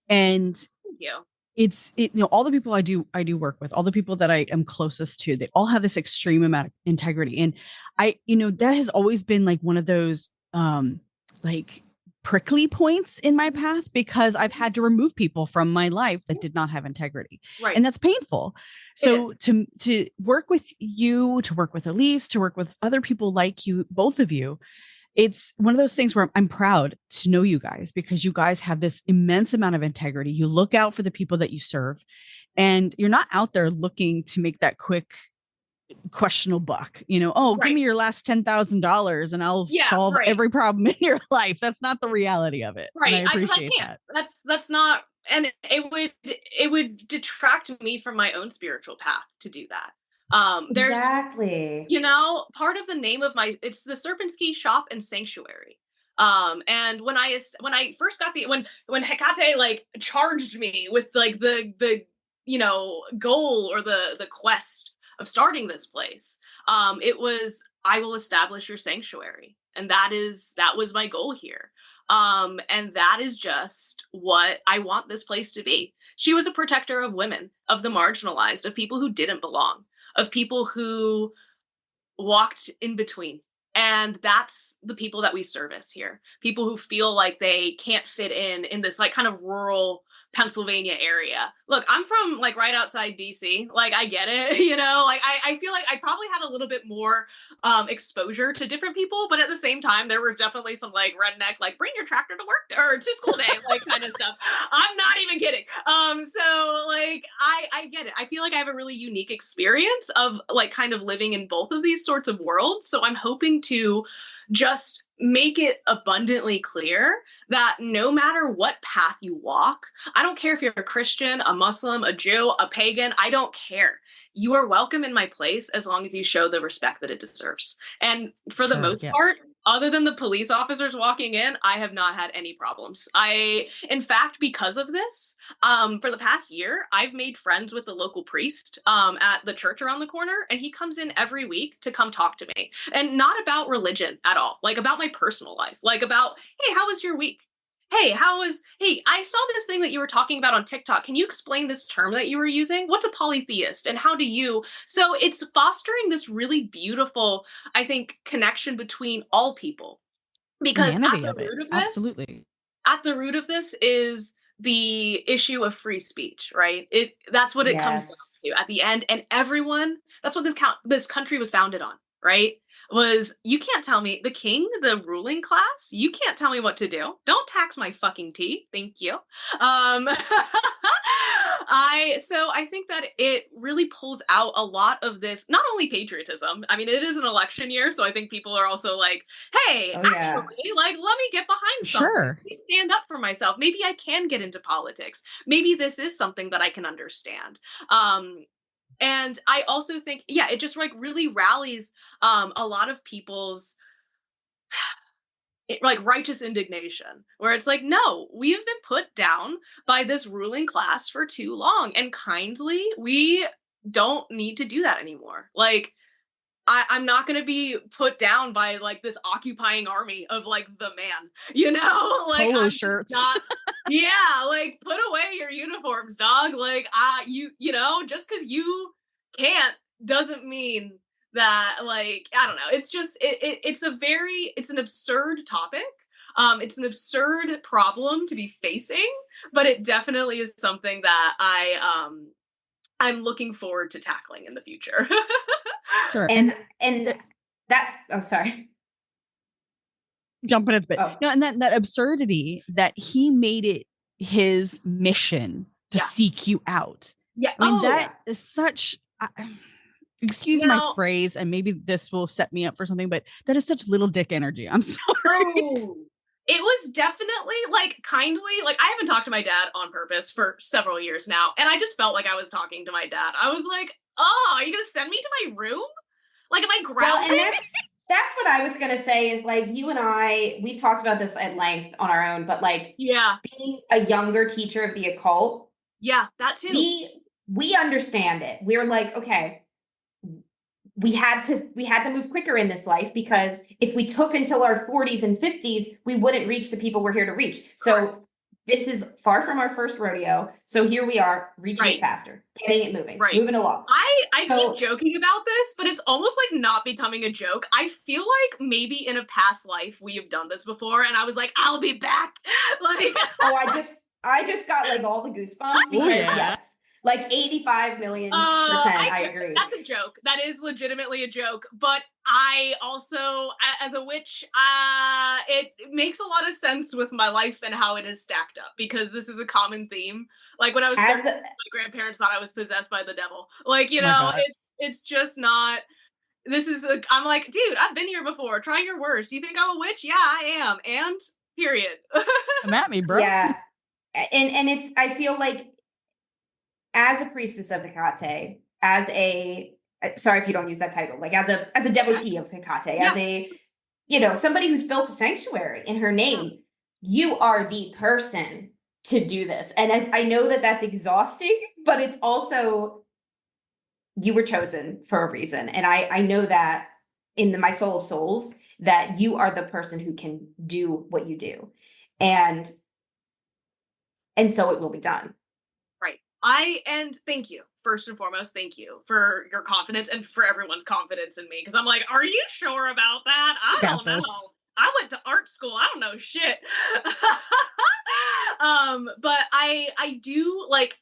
And Thank you. all the people I do work with, all the people that I am closest to, they all have this extreme amount of integrity. And that has always been like one of those like prickly points in my path, because I've had to remove people from my life that did not have integrity. Right. And that's painful. So to work with you, to work with Elise, to work with other people like you, both of you, it's one of those things where I'm proud to know you guys, because you guys have this immense amount of integrity. You look out for the people that you serve, and you're not out there looking to make that quick questionable buck, give me your last $10,000 and I'll solve every problem in your life. That's not the reality of it. Right. And I appreciate that. That's not, and it would detract me from my own spiritual path to do that. There's exactly, part of the name of it's the Serpent Ski Shop and Sanctuary. And when I first got when Hecate like charged me with like the goal or the quest of starting this place, it was, I will establish your sanctuary. And that was my goal here. And that is just what I want this place to be. She was a protector of women, of the marginalized, of people who didn't belong, of people who walked in between. And that's the people that we service here. People who feel like they can't fit in this like kind of rural Pennsylvania area. Look, I'm from like right outside DC. Like I get it, like I feel like I probably had a little bit more exposure to different people, but at the same time, there were definitely some like redneck, like bring your tractor to work or to school day, like kind of stuff. I'm not even kidding. So like I get it. I feel like I have a really unique experience of like kind of living in both of these sorts of worlds. So I'm hoping to just make it abundantly clear that no matter what path you walk, I don't care if you're a Christian, a Muslim, a Jew, a pagan, I don't care. You are welcome in my place as long as you show the respect that it deserves. And for the most part, other than the police officers walking in, I have not had any problems. In fact, because of this, for the past year, I've made friends with the local priest at the church around the corner, and he comes in every week to come talk to me. And not about religion at all, like about my personal life, like about, hey, how was your week? Hey, I saw this thing that you were talking about on TikTok. Can you explain this term that you were using? What's a polytheist and how do you? So it's fostering this really beautiful, I think, connection between all people. Because at the root of this, absolutely. At the root of this is the issue of free speech, right? That's what it comes down to at the end. And everyone, that's what this country was founded on, right? Was you can't tell me, the king, the ruling class, you can't tell me what to do. Don't tax my fucking tea. Thank you. I think that it really pulls out a lot of this, not only patriotism. I mean, it is an election year, so I think people are also like, hey, like, let me get behind something. Sure. Let me stand up for myself. Maybe I can get into politics. Maybe this is something that I can understand. And I also think, it just like really rallies a lot of people's like righteous indignation, where it's like, no, we have been put down by this ruling class for too long, and kindly, we don't need to do that anymore. Like, I'm not going to be put down by like this occupying army of like the man, like polo shirts. Like put away your uniforms, dog. Like just because you can't doesn't mean that, like, I don't know. It's just it's an absurd topic. It's an absurd problem to be facing, but it definitely is something that I'm looking forward to tackling in the future. Sure. And that, oh, sorry. Jumping at the bit. Oh. No, and that absurdity that he made it his mission to seek you out. Yeah. I mean, that is such, excuse my phrase, and maybe this will set me up for something, but that is such little dick energy. I'm sorry. It was definitely like kindly, like I haven't talked to my dad on purpose for several years now. And I just felt like I was talking to my dad. I was like, oh, are you going to send me to my room? Like, am I Well, grounded? and that's what I was gonna say is like you and we've talked about this at length on our own, but like Yeah, being a younger teacher of the occult, yeah, that too. we understand it. We're like, okay, we had to move quicker in this life because if we took until our 40s and 50s, we wouldn't reach the people we're here to reach. So this is far from our first rodeo. So here we are reaching it faster, getting it moving, moving along. I keep joking about this, but it's almost like not becoming a joke. I feel like maybe in a past life we have done this before, and I was like, I'll be back. Like, oh, I just got like all the goosebumps because yes, like 85 million %. I agree. That's a joke. That is legitimately a joke. But I also, as a witch, it makes a lot of sense with my life and how it is stacked up because this is a common theme. Like when I was 13, my grandparents thought I was possessed by the devil. Like, you know, it's just not. I'm like, dude, I've been here before. Try your worst. You think I'm a witch? Yeah, I am. And period. Come at me, bro. Yeah. And it's, I feel like as a priestess of Hecate, as a, sorry if you don't use that title, like as a devotee of Hecate, as a, somebody who's built a sanctuary in her name, you are the person to do this. And as I know that that's exhausting, but it's also, you were chosen for a reason. And I know that in my soul of souls, that you are the person who can do what you do. And so it will be done. And thank you. First and foremost, thank you for your confidence and for everyone's confidence in me. Because I'm like, are you sure about that? I don't know. I went to art school. I don't know shit. But I do like,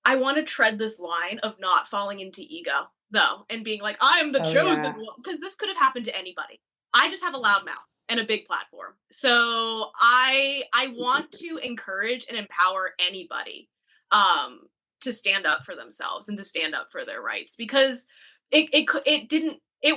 I want to tread this line of not falling into ego though, and being like, I am the chosen one. Because this could have happened to anybody. I just have a loud mouth and a big platform. So I want to encourage and empower anybody to stand up for themselves and to stand up for their rights because it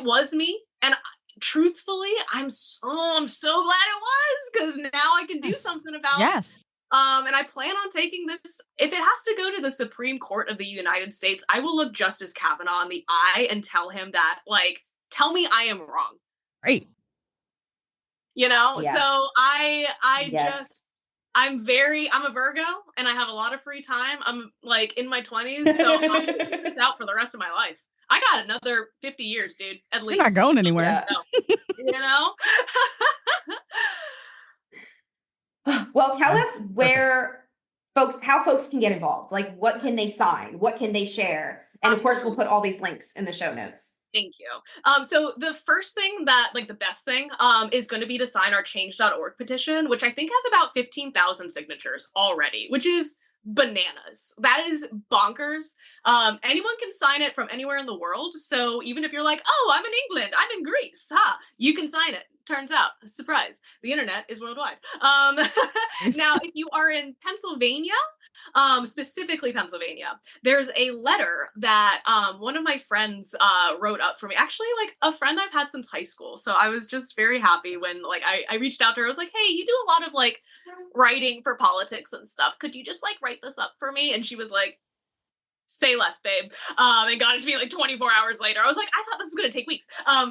was me. And truthfully, I'm so glad it was because now I can do something about it. And I plan on taking this. If it has to go to the Supreme Court of the United States, I will look Justice Kavanaugh in the eye and tell him that, like, tell me I am wrong. Right. So I'm a Virgo and I have a lot of free time. I'm like in my 20s, so I'm gonna sit this out for the rest of my life. I got another 50 years, dude, at least. You're not going anywhere. Well, tell us how folks can get involved. Like, what can they sign? What can they share? And of course, we'll put all these links in the show notes. Thank you. So the first thing that, like the best thing, is going to be to sign our change.org petition, which I think has about 15,000 signatures already, which is bananas. That is bonkers. Anyone can sign it from anywhere in the world. So even if you're like, oh, I'm in England, I'm in Greece, you can sign it. Turns out, surprise, the internet is worldwide. Now, if you are in Pennsylvania, specifically Pennsylvania, there's a letter that one of my friends wrote up for me. Actually, like a friend I've had since high school. So I was just very happy when like I reached out to her. I was like, hey, you do a lot of like writing for politics and stuff. Could you just like write this up for me? And she was like, say less, babe. And got it to me like 24 hours later. I was like, I thought this was going to take weeks.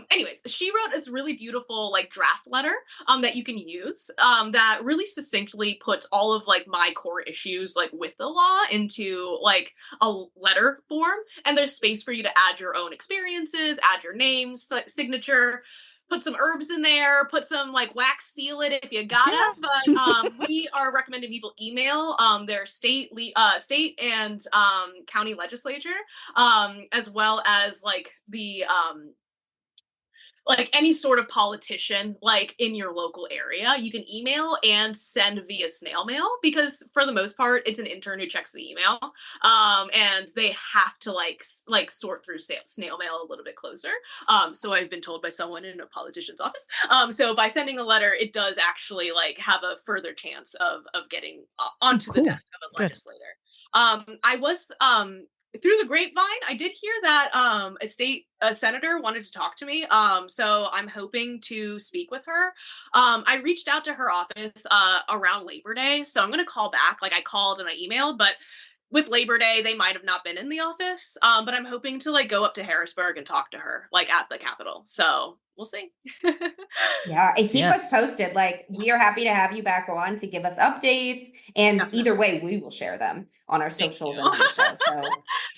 Anyways, she wrote this really beautiful like draft letter that you can use that really succinctly puts all of like my core issues like with the law into like a letter form. And there's space for you to add your own experiences, add your name, signature, put some herbs in there, put some like wax seal it if you gotta. But we are recommending people email their state and county legislature, as well as like the like any sort of politician like in your local area. You can email and send via snail mail because for the most part it's an intern who checks the email, and they have to like sort through snail mail a little bit closer. So I've been told by someone in a politician's office. So by sending a letter, it does actually like have a further chance of getting onto the desk of a legislator. I was through the grapevine, I did hear that a senator wanted to talk to me. So I'm hoping to speak with her. I reached out to her office around Labor Day, so I'm going to call back. Like I called and I emailed, but with Labor Day, they might have not been in the office. But I'm hoping to like go up to Harrisburg and talk to her like at the Capitol. So we'll see. Yeah, and keep us Yes. posted. Like, we are happy to have you back on to give us updates. And Definitely. either way, we will share them on our Thank socials you. and on the show. So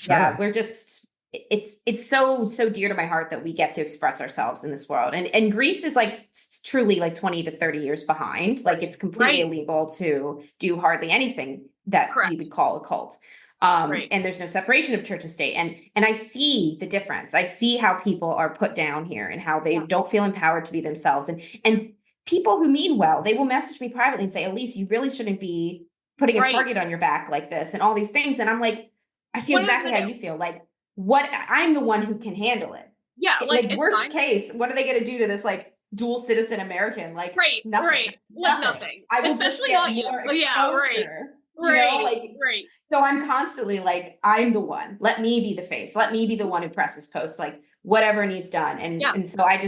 yeah, we're just it's so dear to my heart that we get to express ourselves in this world. And Greece is like truly like 20 to 30 years behind. Like, it's completely Right. illegal to do hardly anything that Correct. we would call a cult. Right. And there's no separation of church and state. And I see the difference. I see how people are put down here and how they Yeah. don't feel empowered to be themselves. And people who mean well, they will message me privately and say, Elise, you really shouldn't be putting a Right. target on your back like this and all these things. And I'm like, I feel What am I exactly gonna how do? you feel. Like, what I'm the one who can handle it. Yeah, Like it's worst fine. case, what are they going to do to this like dual citizen American? Like, Right, nothing. right. Like nothing. I will just Especially get not you. more Yeah, right. exposure. You Right. know, like, Right. so I'm constantly like, I'm the one. Let me be the face. Let me be the one who presses post, like whatever needs done. And Yeah. and so I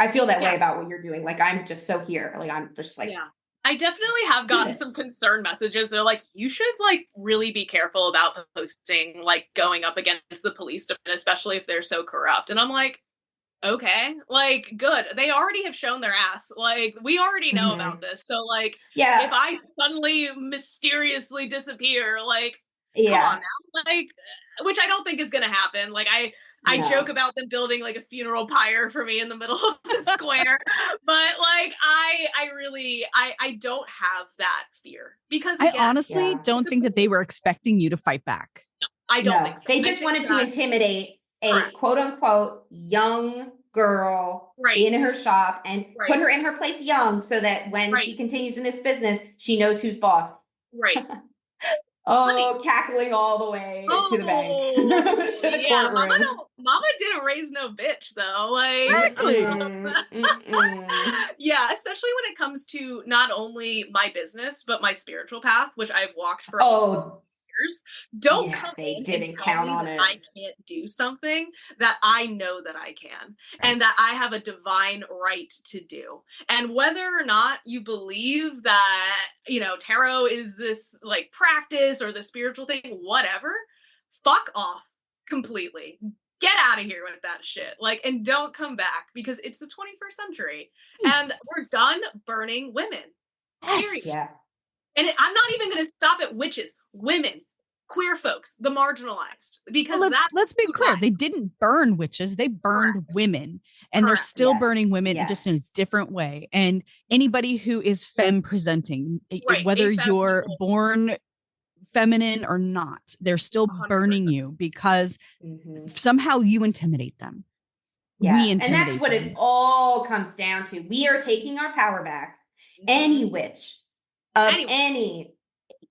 feel that way Yeah. about what you're doing. Like, I'm just so here. Like, I'm just like, Yeah. I definitely have gotten some concern messages. They're like, you should like really be careful about posting like going up against the police department, especially if they're so corrupt. And I'm like, okay, like good. They already have shown their ass. Like, we already know about this. So like, yeah, if I suddenly mysteriously disappear, like, come yeah. on now. Like, which I don't think is gonna happen. Like, I No. joke about them building like a funeral pyre for me in the middle of the square, but like I really I don't have that fear because I again, honestly Yeah. don't think that they were expecting you to fight back. I don't No, think so. they I just think wanted to that- intimidate a Correct. quote unquote young girl Right. in her shop and Right. put her in her place young so that when Right. she continues in this business, she knows who's boss. Right. Oh, cackling all the way to the bank, to the Yeah, courtroom. Mama didn't raise no bitch though. Like, Exactly. yeah, especially when it comes to not only my business but my spiritual path, which I've walked for Oh, years. Don't yeah, come they in didn't and tell count me on that it. I can't do something that I know that I can, and that I have a divine right to do. And whether or not you believe that, you know, tarot is this like practice or the spiritual thing, whatever, fuck off completely. Get out of here with that shit. Like, and don't come back because it's the 21st century and we're done burning women. Period. Yeah. And I'm not even going to stop at witches, women, queer folks, the marginalized, because Well, that's let's be who clear. died. They didn't burn witches. They burned women, and they're Correct. still Yes, burning women just in a yes. different way. And anybody who is femme presenting, Right, whether a femme you're people. born feminine or not, they're still 100%. burning you because Mhm. somehow you intimidate them. We Yes, and intimidate that's what them. it all comes down to. We are taking our power back. Any witch of any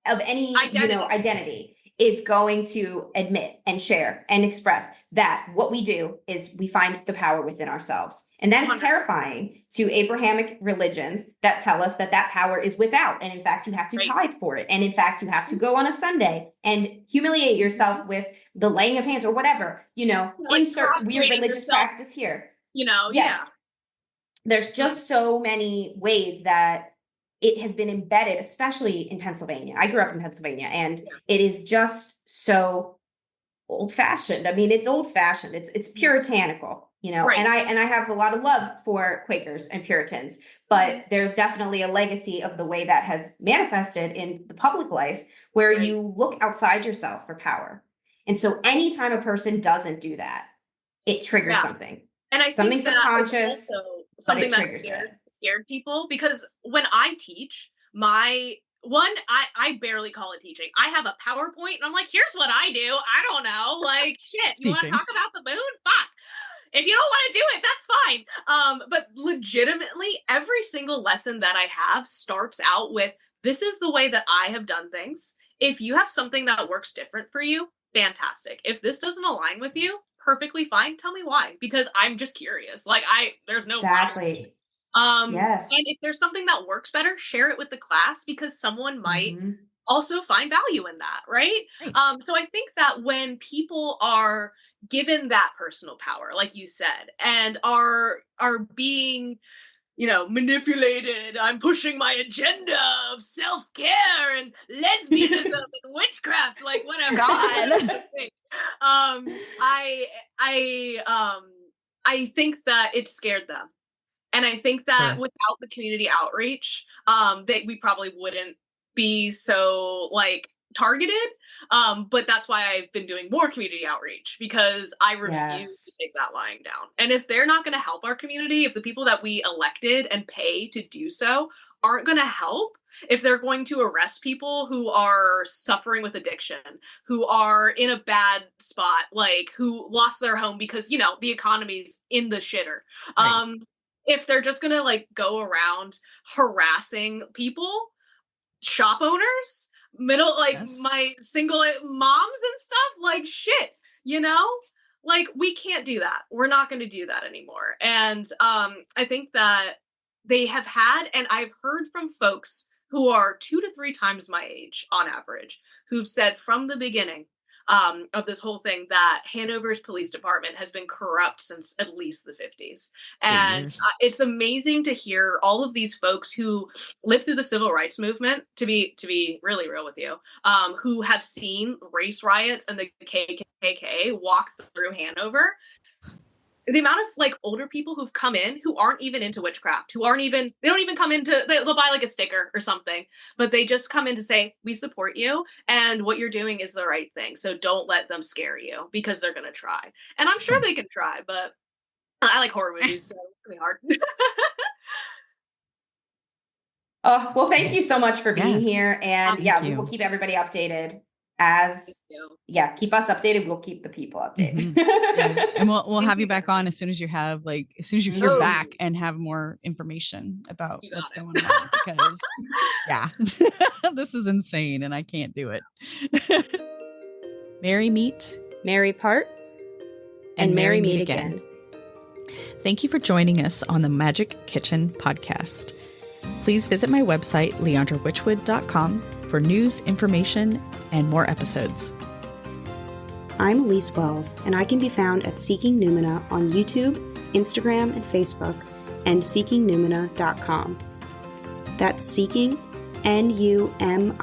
identity is going to admit and share and express that what we do is we find the power within ourselves. And that is 100%. terrifying to Abrahamic religions that tell us that that power is without. And in fact, you have to Right. tithe for it. And in fact, you have to go on a Sunday and humiliate yourself with the laying of hands or whatever, Like insert weird prostrating religious yourself. practice here. Yes. Yeah. There's just so many ways that it has been embedded, especially in Pennsylvania. I grew up in Pennsylvania, and it is just so old-fashioned. I mean, it's old-fashioned. It's puritanical, Right. and I have a lot of love for Quakers and Puritans, but there's definitely a legacy of the way that has manifested in the public life where Right. you look outside yourself for power. And so anytime a person doesn't do that, it triggers something. And I Something think that subconscious, also but something it that triggers it. scared people, because when I teach, I barely call it teaching. I have a PowerPoint and I'm like, here's what I do. I don't know. Like, shit, you want to teaching. talk about the moon? Fuck. If you don't want to do it, that's fine. But legitimately, every single lesson that I have starts out with, this is the way that I have done things. If you have something that works different for you, fantastic. If this doesn't align with you, perfectly fine. Tell me why, because I'm just curious. Like, there's no problem. Yes. And if there's something that works better, share it with the class, because someone might Mhm. also find value in that, right? So I think that when people are given that personal power, like you said, and are being manipulated. I'm pushing my agenda of self-care and lesbianism and witchcraft, like whatever. God. I think that it scared them. And I think that without the community outreach, we probably wouldn't be so targeted. But that's why I've been doing more community outreach, because I refuse to take that lying down. And if they're not going to help our community, if the people that we elected and pay to do so aren't going to help, if they're going to arrest people who are suffering with addiction, who are in a bad spot, who lost their home because, the economy's in the shitter. Right. If they're just going to go around harassing people, shop owners, my single moms and stuff, shit, we can't do that. We're not going to do that anymore. And I think that they have had, and I've heard from folks who are 2 to 3 times my age on average, who've said from the beginning of this whole thing that Hanover's police department has been corrupt since at least the 50s. And it's amazing to hear all of these folks who lived through the civil rights movement, to be really real with you, who have seen race riots and the KKK walk through Hanover. The amount of older people who've come in who aren't even into witchcraft, they don't even come into, they'll buy a sticker or something, but they just come in to say, we support you and what you're doing is the right thing. So don't let them scare you, because they're going to try. And I'm sure they can try, but I like horror movies, so it's going to be hard. Oh, well, thank you so much for being here. And we will keep everybody updated. Keep us updated. We'll keep the people updated. And we'll have you back on as soon as you have as soon as you hear back and have more information about what's going on, because this is insane and I can't do it. Merry meet, Merry part, and merry meet again. Thank you for joining us on the Magic Kitchen podcast. Please visit my website, leandrawitchwood.com, for news, information, and more episodes. I'm Elise Wells, and I can be found at Seeking Numina on YouTube, Instagram, and Facebook, and seekingnumina.com. That's Seeking, Numina.